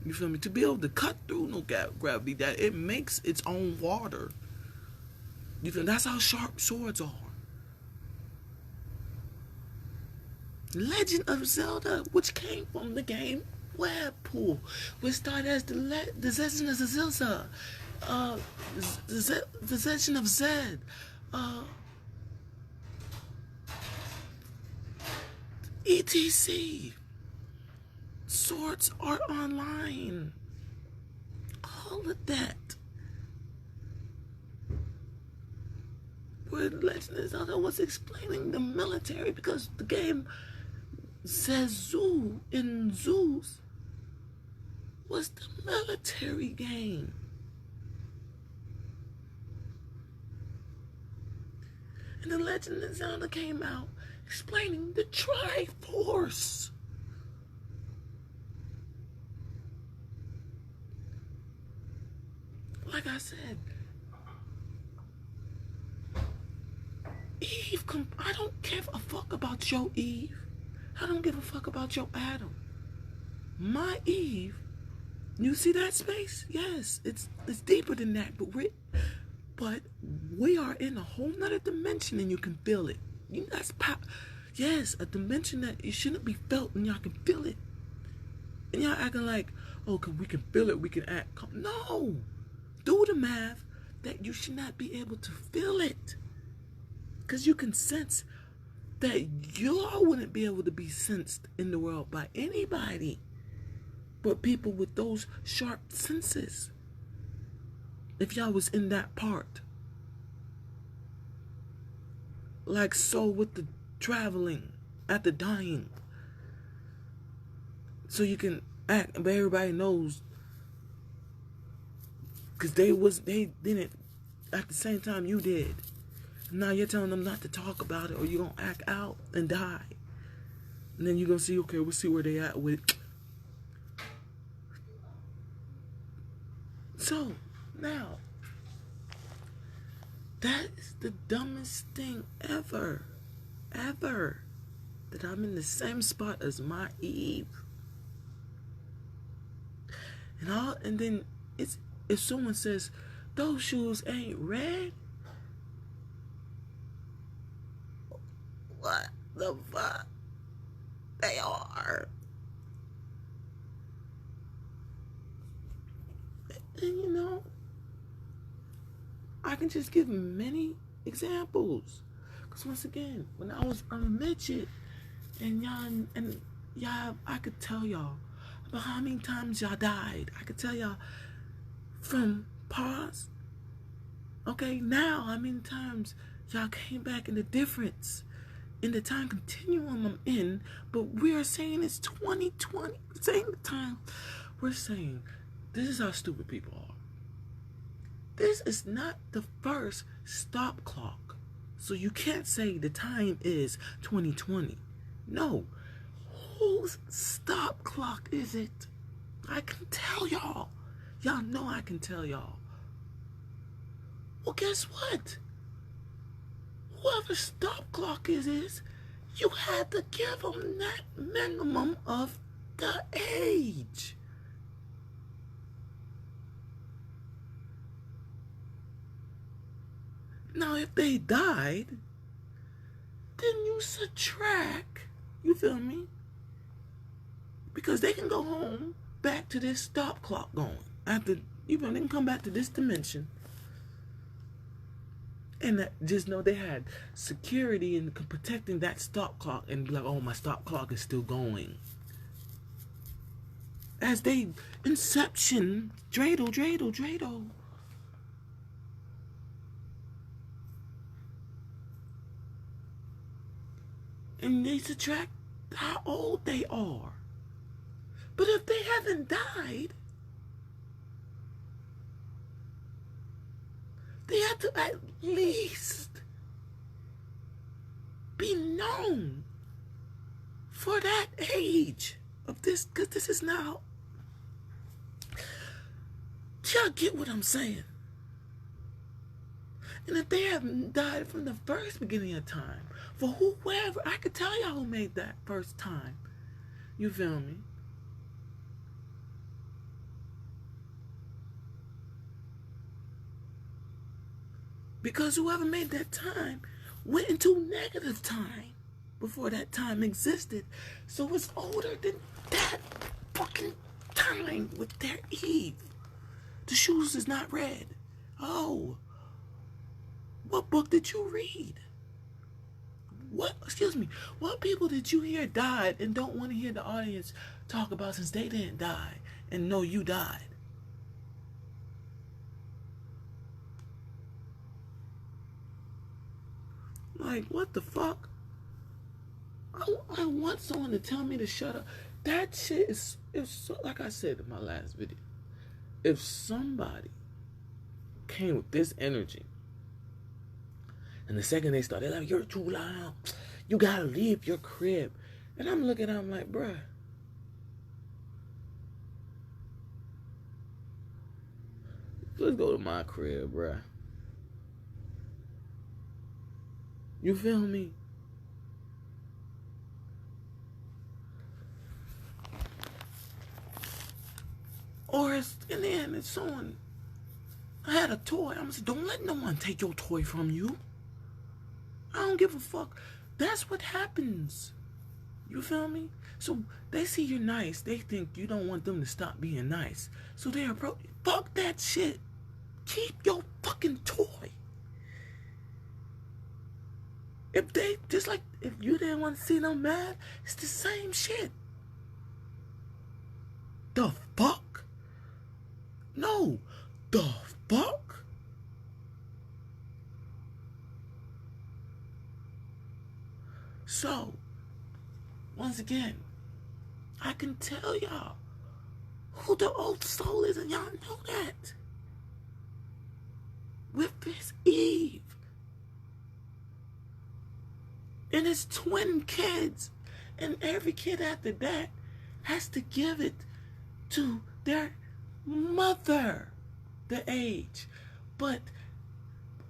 You feel me? To be able to cut through no gravity, that it makes its own water. You feel me? That's how sharp swords are. Legend of Zelda, which came from the game Webpoolz, which started as the Legend of Zelda, the Legend of Zed, etc. Swords Art Online. All of that. Where Legend of Zelda was explaining the military, because the game says Zoo in Zeus was the military game. And the Legend of Zelda came out explaining the Triforce. Like I said, Eve, I don't give a fuck about your Eve. I don't give a fuck about your Adam. My Eve, you see that space? Yes, it's deeper than that, but we are in a whole nother dimension and you can feel it. That's pop. Yes, a dimension that it shouldn't be felt and y'all can feel it. And y'all acting like, oh, cause we can feel it, we can act. No. Do the math that you should not be able to feel it. Because you can sense that y'all wouldn't be able to be sensed in the world by anybody but people with those sharp senses. If y'all was in that part. Like so with the traveling after dying. So you can act, but everybody knows. Because they didn't at the same time you did. Now you're telling them not to talk about it, or you're going to act out and die. And then you're going to see, okay, we'll see where they at with it. So, now, that is the dumbest thing ever. That I'm in the same spot as my Eve. And then it's, if someone says, those shoes ain't red, what the fuck? They are. And I can just give many examples. Because once again, when I was a midget, and y'all, I could tell y'all about how many times y'all died. I could tell y'all from pause. Okay, now how many times y'all came back, and the difference in the time continuum I'm in, but we are saying it's 2020. Saying the time, we're saying this is how stupid people are. This is not the first stop clock, so you can't say the time is 2020. No, whose stop clock is it? I can tell y'all. Y'all know I can tell y'all. Well, guess what? Whoever stop clock is, you had to give them that minimum of the age. Now, if they died, then you subtract, you feel me? Because they can go home back to this stop clock going. After, you know, they can come back to this dimension. And just know they had security and protecting that stop clock and be like, oh, my stop clock is still going. As they inception, dreidel. And they subtract how old they are. But if they haven't died, they have to at least be known for that age of this, because this is now. Y'all get what I'm saying? And if they haven't died from the first beginning of time, for whoever, I could tell y'all who made that first time. You feel me? Because whoever made that time went into negative time before that time existed. So it's older than that fucking time with their Eve. The shoes is not red. Oh. What book did you read? What people did you hear died and don't want to hear the audience talk about since they didn't die and know you died? Like, what the fuck? I want someone to tell me to shut up. That shit is so, like I said in my last video. If somebody came with this energy, and the second they start, they're like, you're too loud. You gotta leave your crib. And I'm looking at them like, bruh. Let's go to my crib, bruh. You feel me? Or it's, in the end, it's someone. I had a toy. I'm gonna say, don't let no one take your toy from you. I don't give a fuck. That's what happens. You feel me? So they see you're nice. They think you don't want them to stop being nice. So they approach. Fuck that shit. Keep your fucking toy. If they, just like, if you didn't want to see them mad, it's the same shit. The fuck? No. The fuck? So, once again, I can tell y'all who the old soul is, and y'all know that. With this Eve. And it's twin kids. And every kid after that has to give it to their mother, the age. But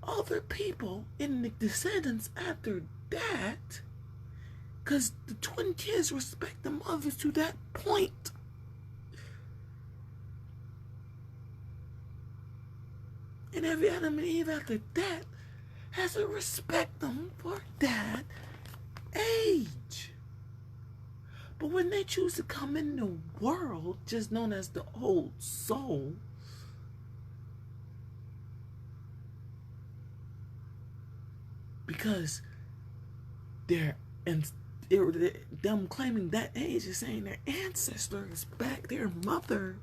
other people in the descendants after that, because the twin kids respect the mothers to that point. And every Adam and Eve after that has to respect them for that age. But when they choose to come in the world, just known as the old soul, because they're, and them claiming that age is saying their ancestor is back, their mother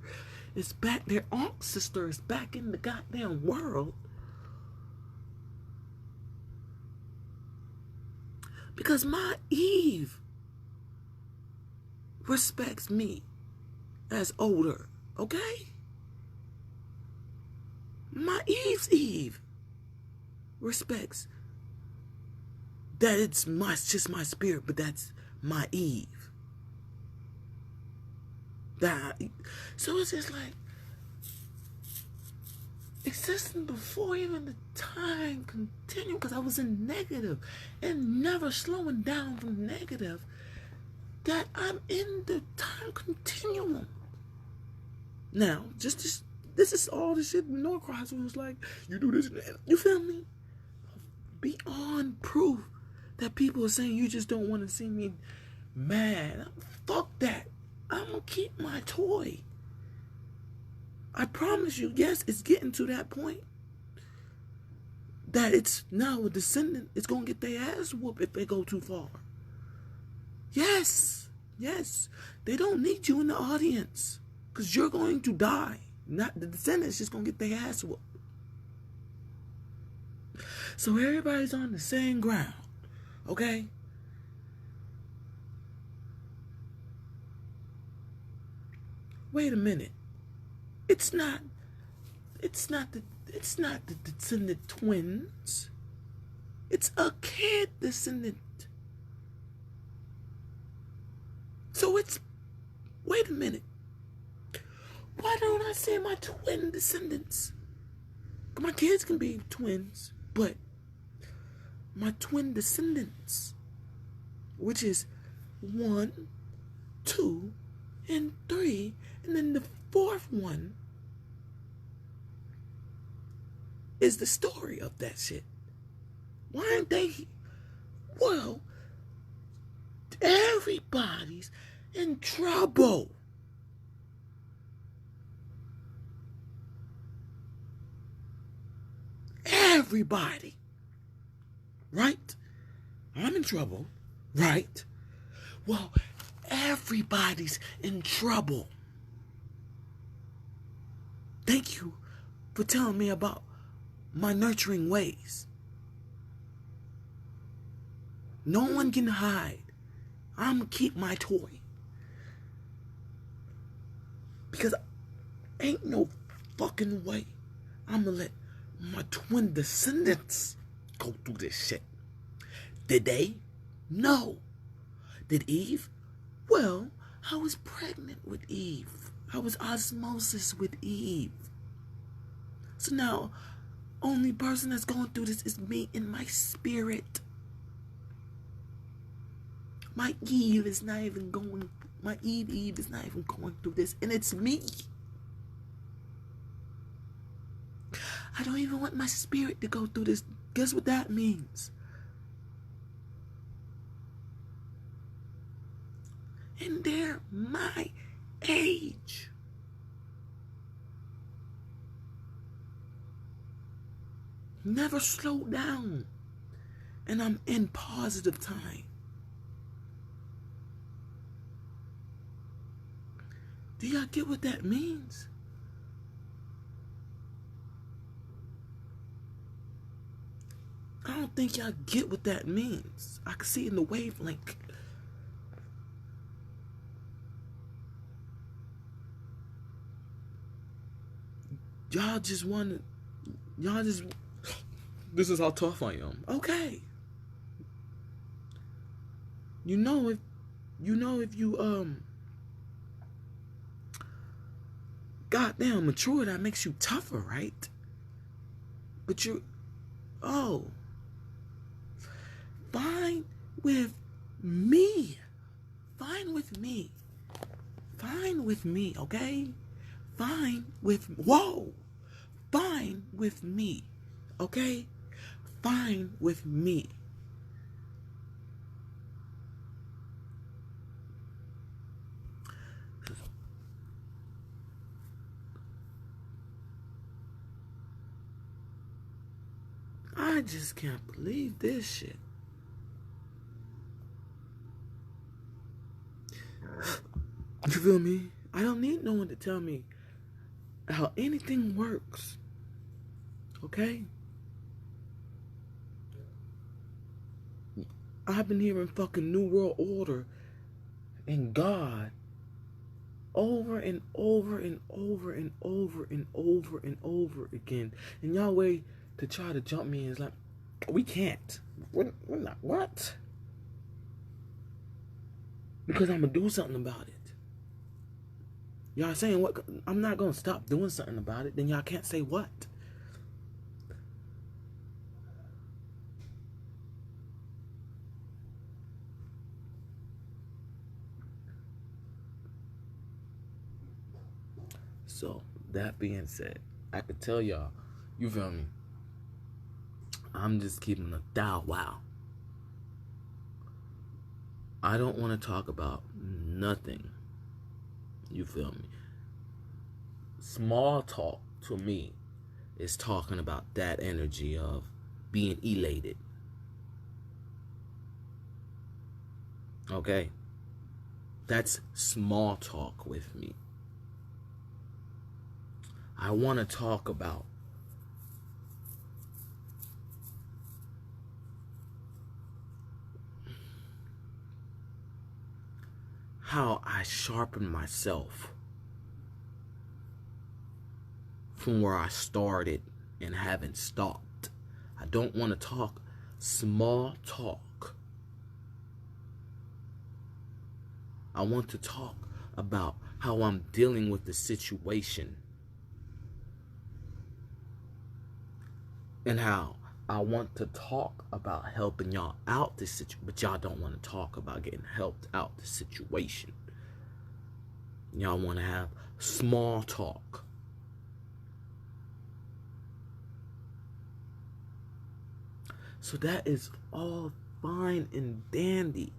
is back, their ancestor is back in the goddamn world. Because my Eve respects me as older, okay? My Eve's Eve respects that it's just my spirit, but that's my Eve. So it's just like, existing before even the time continued, because I was in negative and never slowing down from negative, that I'm in the time continuum. Now, this is all the shit Norcross was like, you do this, you feel me? Beyond proof that people are saying you just don't want to see me mad. Fuck that. I'm gonna keep my toy. I promise you, yes, it's getting to that point that it's now a descendant. It's gonna get their ass whooped if they go too far. Yes, they don't need you in the audience, because you're going to die. Not the descendants, just gonna get their ass whooped. So everybody's on the same ground, okay? Wait a minute. It's not the descendant twins. It's a kid descendant. So wait a minute. Why don't I say my twin descendants? My kids can be twins, but my twin descendants, which is 1, 2, and 3, and then the 4th one is the story of that shit. Why aren't they? Well, everybody's in trouble. Everybody. Right? I'm in trouble. Right? Well, everybody's in trouble. Thank you for telling me about my nurturing ways. No one can hide. I'm gonna keep my toy. Because ain't no fucking way I'm gonna let my twin descendants go through this shit. Did they? No. Did Eve? Well, I was pregnant with Eve. I was osmosis with Eve. So now, only person that's going through this is me in my spirit. My Eve is not even going through this, and it's me. I don't even want my spirit to go through this. Guess what that means? And they're my age. Never slow down. And I'm in positive time. Do y'all get what that means? I don't think y'all get what that means. I can see it in the wavelength. This is how tough I am. Okay. You know if you goddamn mature, that makes you tougher, right? But fine with me. Fine with me. Fine with me, okay? Fine with me, okay? Fine with me. I just can't believe this shit. You feel me? I don't need no one to tell me how anything works. Okay? I've been hearing fucking New World Order and God over and over and over and over and over and over again. And y'all way to try to jump me is like, we can't. We're not. What? Because I'm going to do something about it. Y'all saying what? I'm not going to stop doing something about it. Then y'all can't say what? So, that being said, I could tell y'all, you feel me? I'm just keeping a thou wow. I don't want to talk about nothing. You feel me? Small talk to me is talking about that energy of being elated. Okay? That's small talk with me. I want to talk about how I sharpen myself from where I started and haven't stopped. I don't want to talk small talk. I want to talk about how I'm dealing with the situation and how I want to talk about helping y'all out this situation, but y'all don't want to talk about getting helped out the situation. Y'all want to have small talk. So that is all fine and dandy.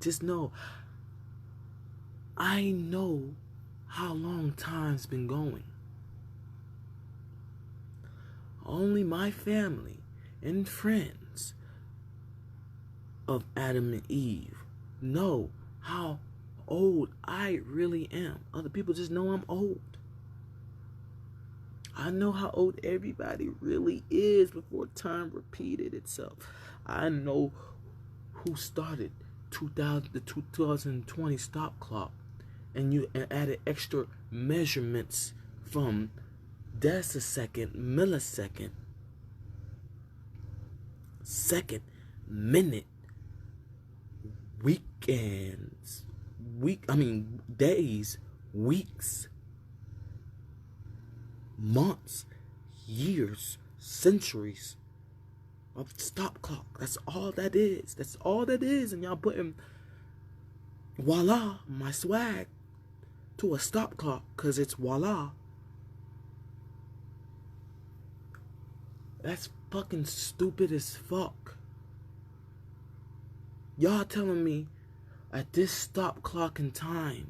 Just know, I know how long time's been going. Only my family and friends of Atem and Eve know how old I really am. Other people just know I'm old. I know how old everybody really is before time repeated itself. I know who started the 2020 stop clock and added extra measurements from decisecond, millisecond, second, minute, weekends, days, weeks, months, years, centuries of stop clock. That's all that is. That's all that is. And y'all putting, voila, my swag to a stop clock because it's voila. That's fucking stupid as fuck. Y'all telling me at this stop clock in time,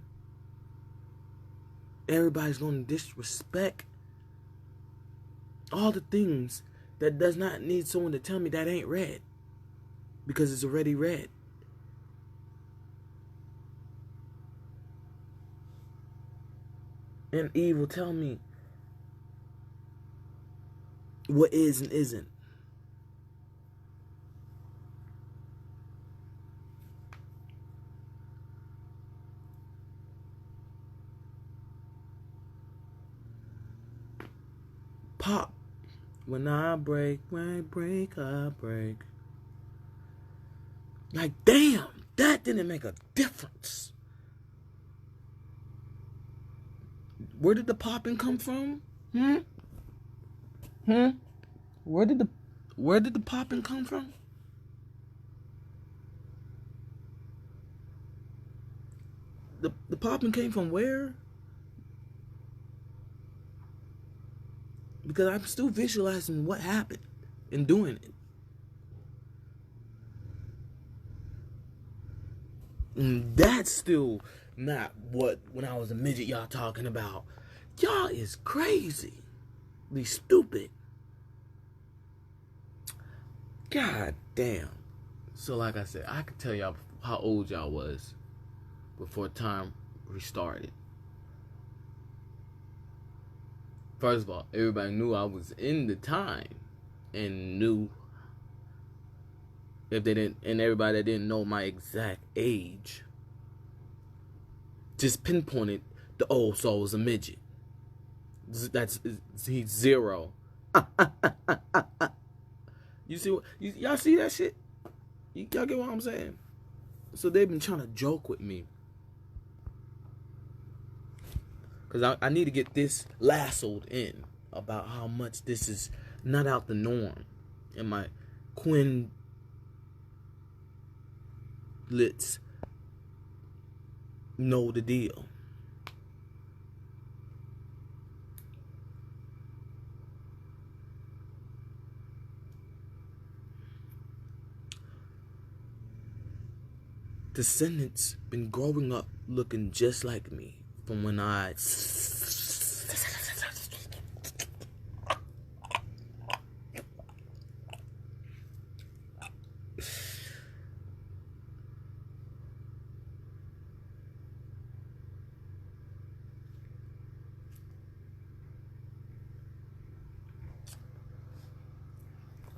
everybody's going to disrespect all the things that does not need someone to tell me that ain't red because it's already red. And Eve will tell me what is and isn't. Pop. When I break, I break. Like, damn, that didn't make a difference. Where did the popping come from? Where did the popping come from? The popping came from where? Because I'm still visualizing what happened and doing it. And that's still not what, when I was a midget, y'all talking about. Y'all is crazy. Stupid. God damn. So like I said, I could tell y'all how old y'all was before time restarted. First of all, everybody knew I was in the time and knew if they didn't, and everybody that didn't know my exact age just pinpointed the old soul was a midget. He's 0. You see what y'all see that shit? Y'all get what I'm saying? So they've been trying to joke with me. Because I need to get this lassoed in about how much this is not out the norm. And my quinlets know the deal. descendants been growing up looking just like me from when I...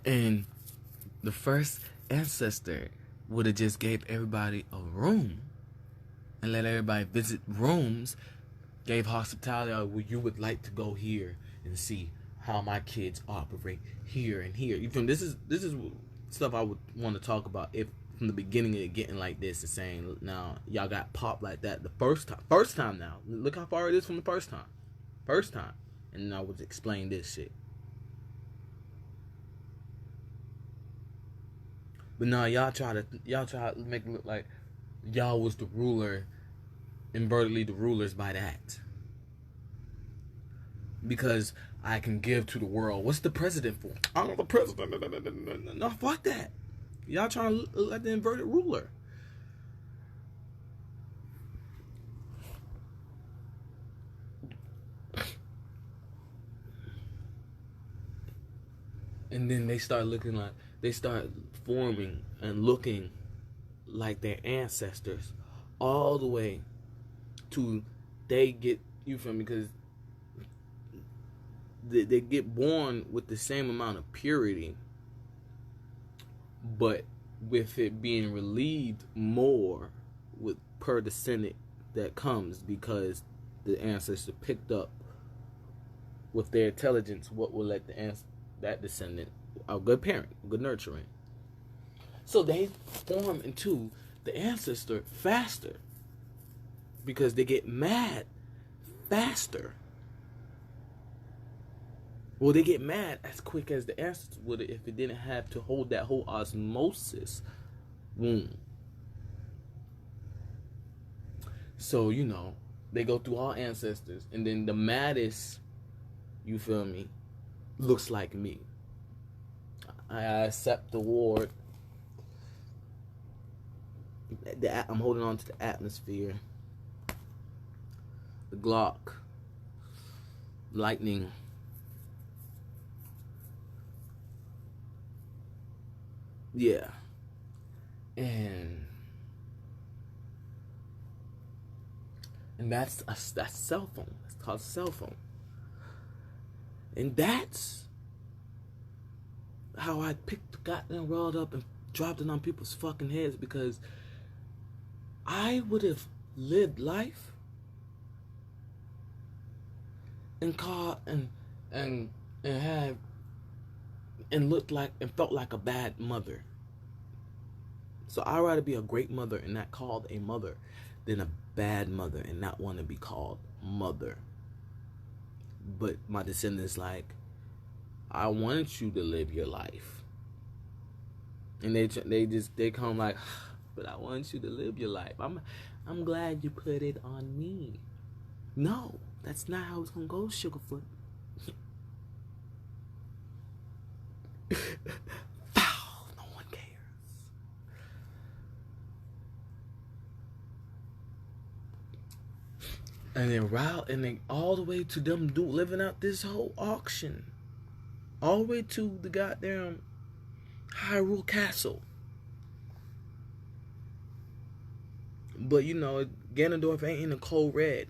And the first ancestor would have just gave everybody a room and let everybody visit rooms, gave hospitality, well, you would like to go here and see how my kids operate here and here. Even this is stuff I would want to talk about if from the beginning of it getting like this and saying, now y'all got popped like that the first time now. Look how far it is from the first time. And I would explain this shit. But no, y'all try to make it look like y'all was the ruler, invertedly the rulers by that. Because I can give to the world. What's the president for? I'm the president. No, fuck that. Y'all trying to look like the inverted ruler. And then they start forming and looking like their ancestors all the way to they get, you feel me, because they get born with the same amount of purity, but with it being relieved more with per descendant that comes, because the ancestor picked up with their intelligence what will let that descendant a good parent, good nurturing. So they form into the ancestor faster because they get mad faster. Well, they get mad as quick as the ancestor would if it didn't have to hold that whole osmosis wound. So, you know, they go through all ancestors, and then the maddest, you feel me, looks like me. I accept the award. I'm holding on to the atmosphere. The Glock. Lightning. Yeah. And that's cell phone. It's called cell phone. And that's how I picked the goddamn rod up and dropped it on people's fucking heads, because I would have lived life and caught and had and looked like and felt like a bad mother. So I'd rather be a great mother and not called a mother than a bad mother and not want to be called mother. But my descendants like, I want you to live your life. And they come like, but I want you to live your life. I'm glad you put it on me. No, that's not how it's gonna go, Sugarfoot. Foul, no one cares. And then all the way to them living out this whole auction. All the way to the goddamn Hyrule Castle. But you know, Ganondorf ain't in a cold red.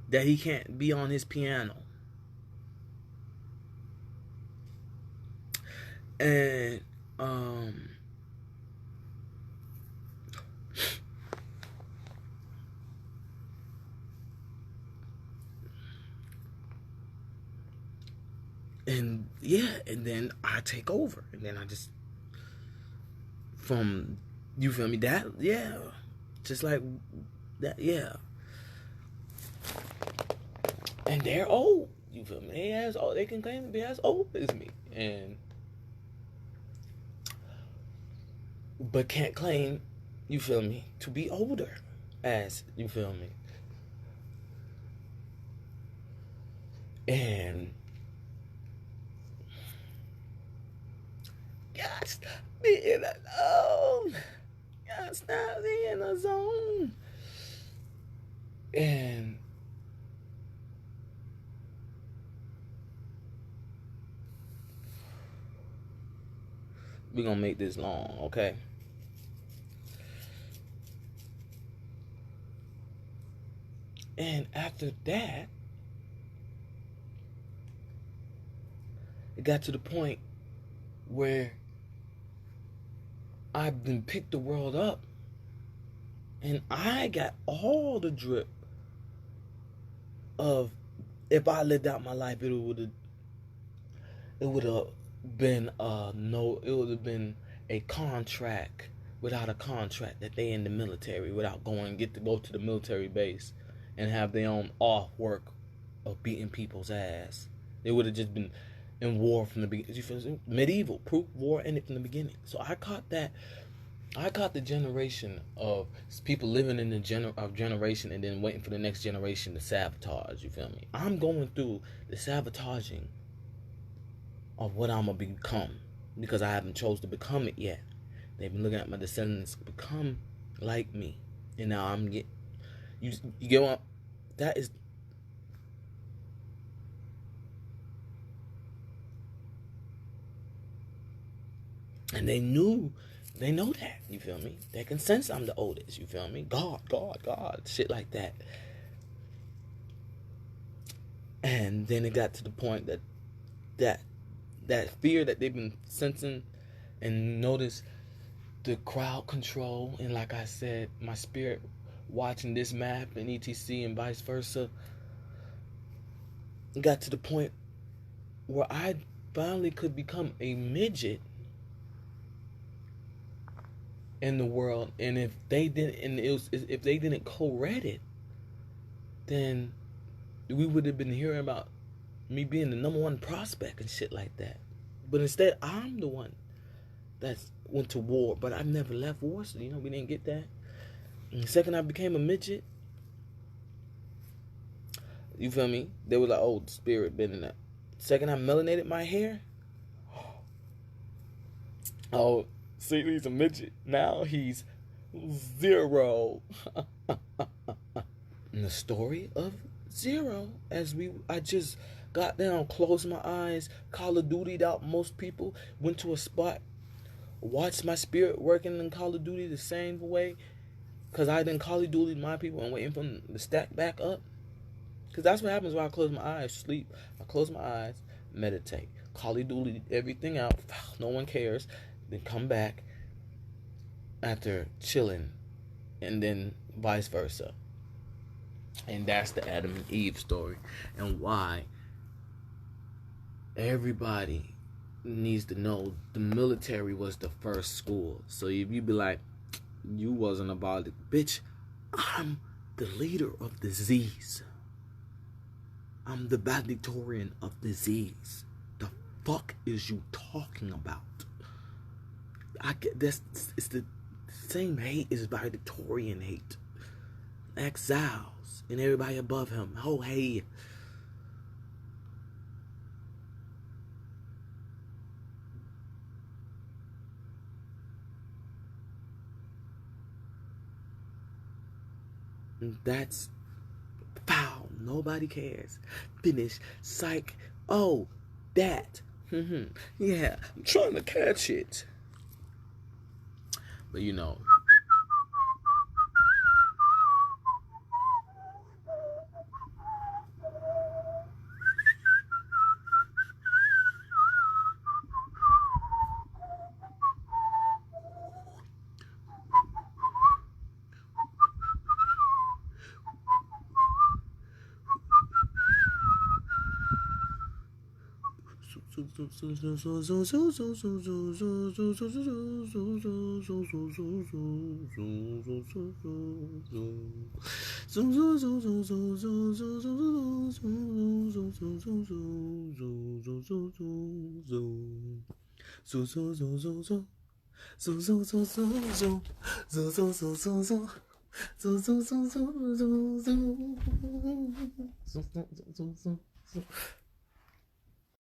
That he can't be on his piano. And and yeah, and then I take over, and then I just from, you feel me, that, yeah, just like that, yeah. And they're old, you feel me, they can claim to be as old as me, but can't claim, you feel me, to be older as, you feel me. And be in a zone. Gotta stop being in a zone. And we're gonna make this long, okay? And after that, it got to the point where I've been picked the world up, and I got all the drip of, if I lived out my life, it would have been it would have been a contract without a contract, that they in the military without get to go to the military base and have their own off work of beating people's ass. They would have just been in war from the beginning. Medieval proof war ended from the beginning. So I caught that. I caught the generation of people living in the generation and then waiting for the next generation to sabotage. You feel me? I'm going through the sabotaging of what I'm gonna become, because I haven't chose to become it yet. They've been looking at my descendants become like me, and now I'm getting. You get what? That is. And they know that, you feel me? They can sense I'm the oldest, you feel me? God, shit like that. And then it got to the point that fear that they've been sensing, and notice the crowd control, and like I said, my spirit watching this map and etc and vice versa, got to the point where I finally could become a midget in the world. And if they didn't co-read it, then we would have been hearing about me being the number one prospect and shit like that. But instead, I'm the one that went to war, but I never left war, so we didn't get that. And the second I became a midget, you feel me? They were like, oh, the spirit been in that. Second I melanated my hair, oh, see, he's a midget. Now he's 0. And the story of 0, I just got down, closed my eyes, Call of Duty'd out most people, went to a spot, watched my spirit working in Call of Duty the same way, because I didn't Call of Duty my people and waiting for them to stack back up. Because that's what happens when I close my eyes, sleep. I close my eyes, meditate, Call of Duty everything out, no one cares, then come back after chilling, and then vice versa. And that's the Adam and Eve story, and why everybody needs to know the military was the first school. So if you be like, you wasn't about it, bitch, I'm the leader of disease. I'm the valedictorian of disease. The fuck is you talking about? It's the same hate as valedictorian hate. Exiles and everybody above him. Oh, hey. That's foul. Nobody cares. Finish. Psych. Oh, that. Yeah, I'm trying to catch it. But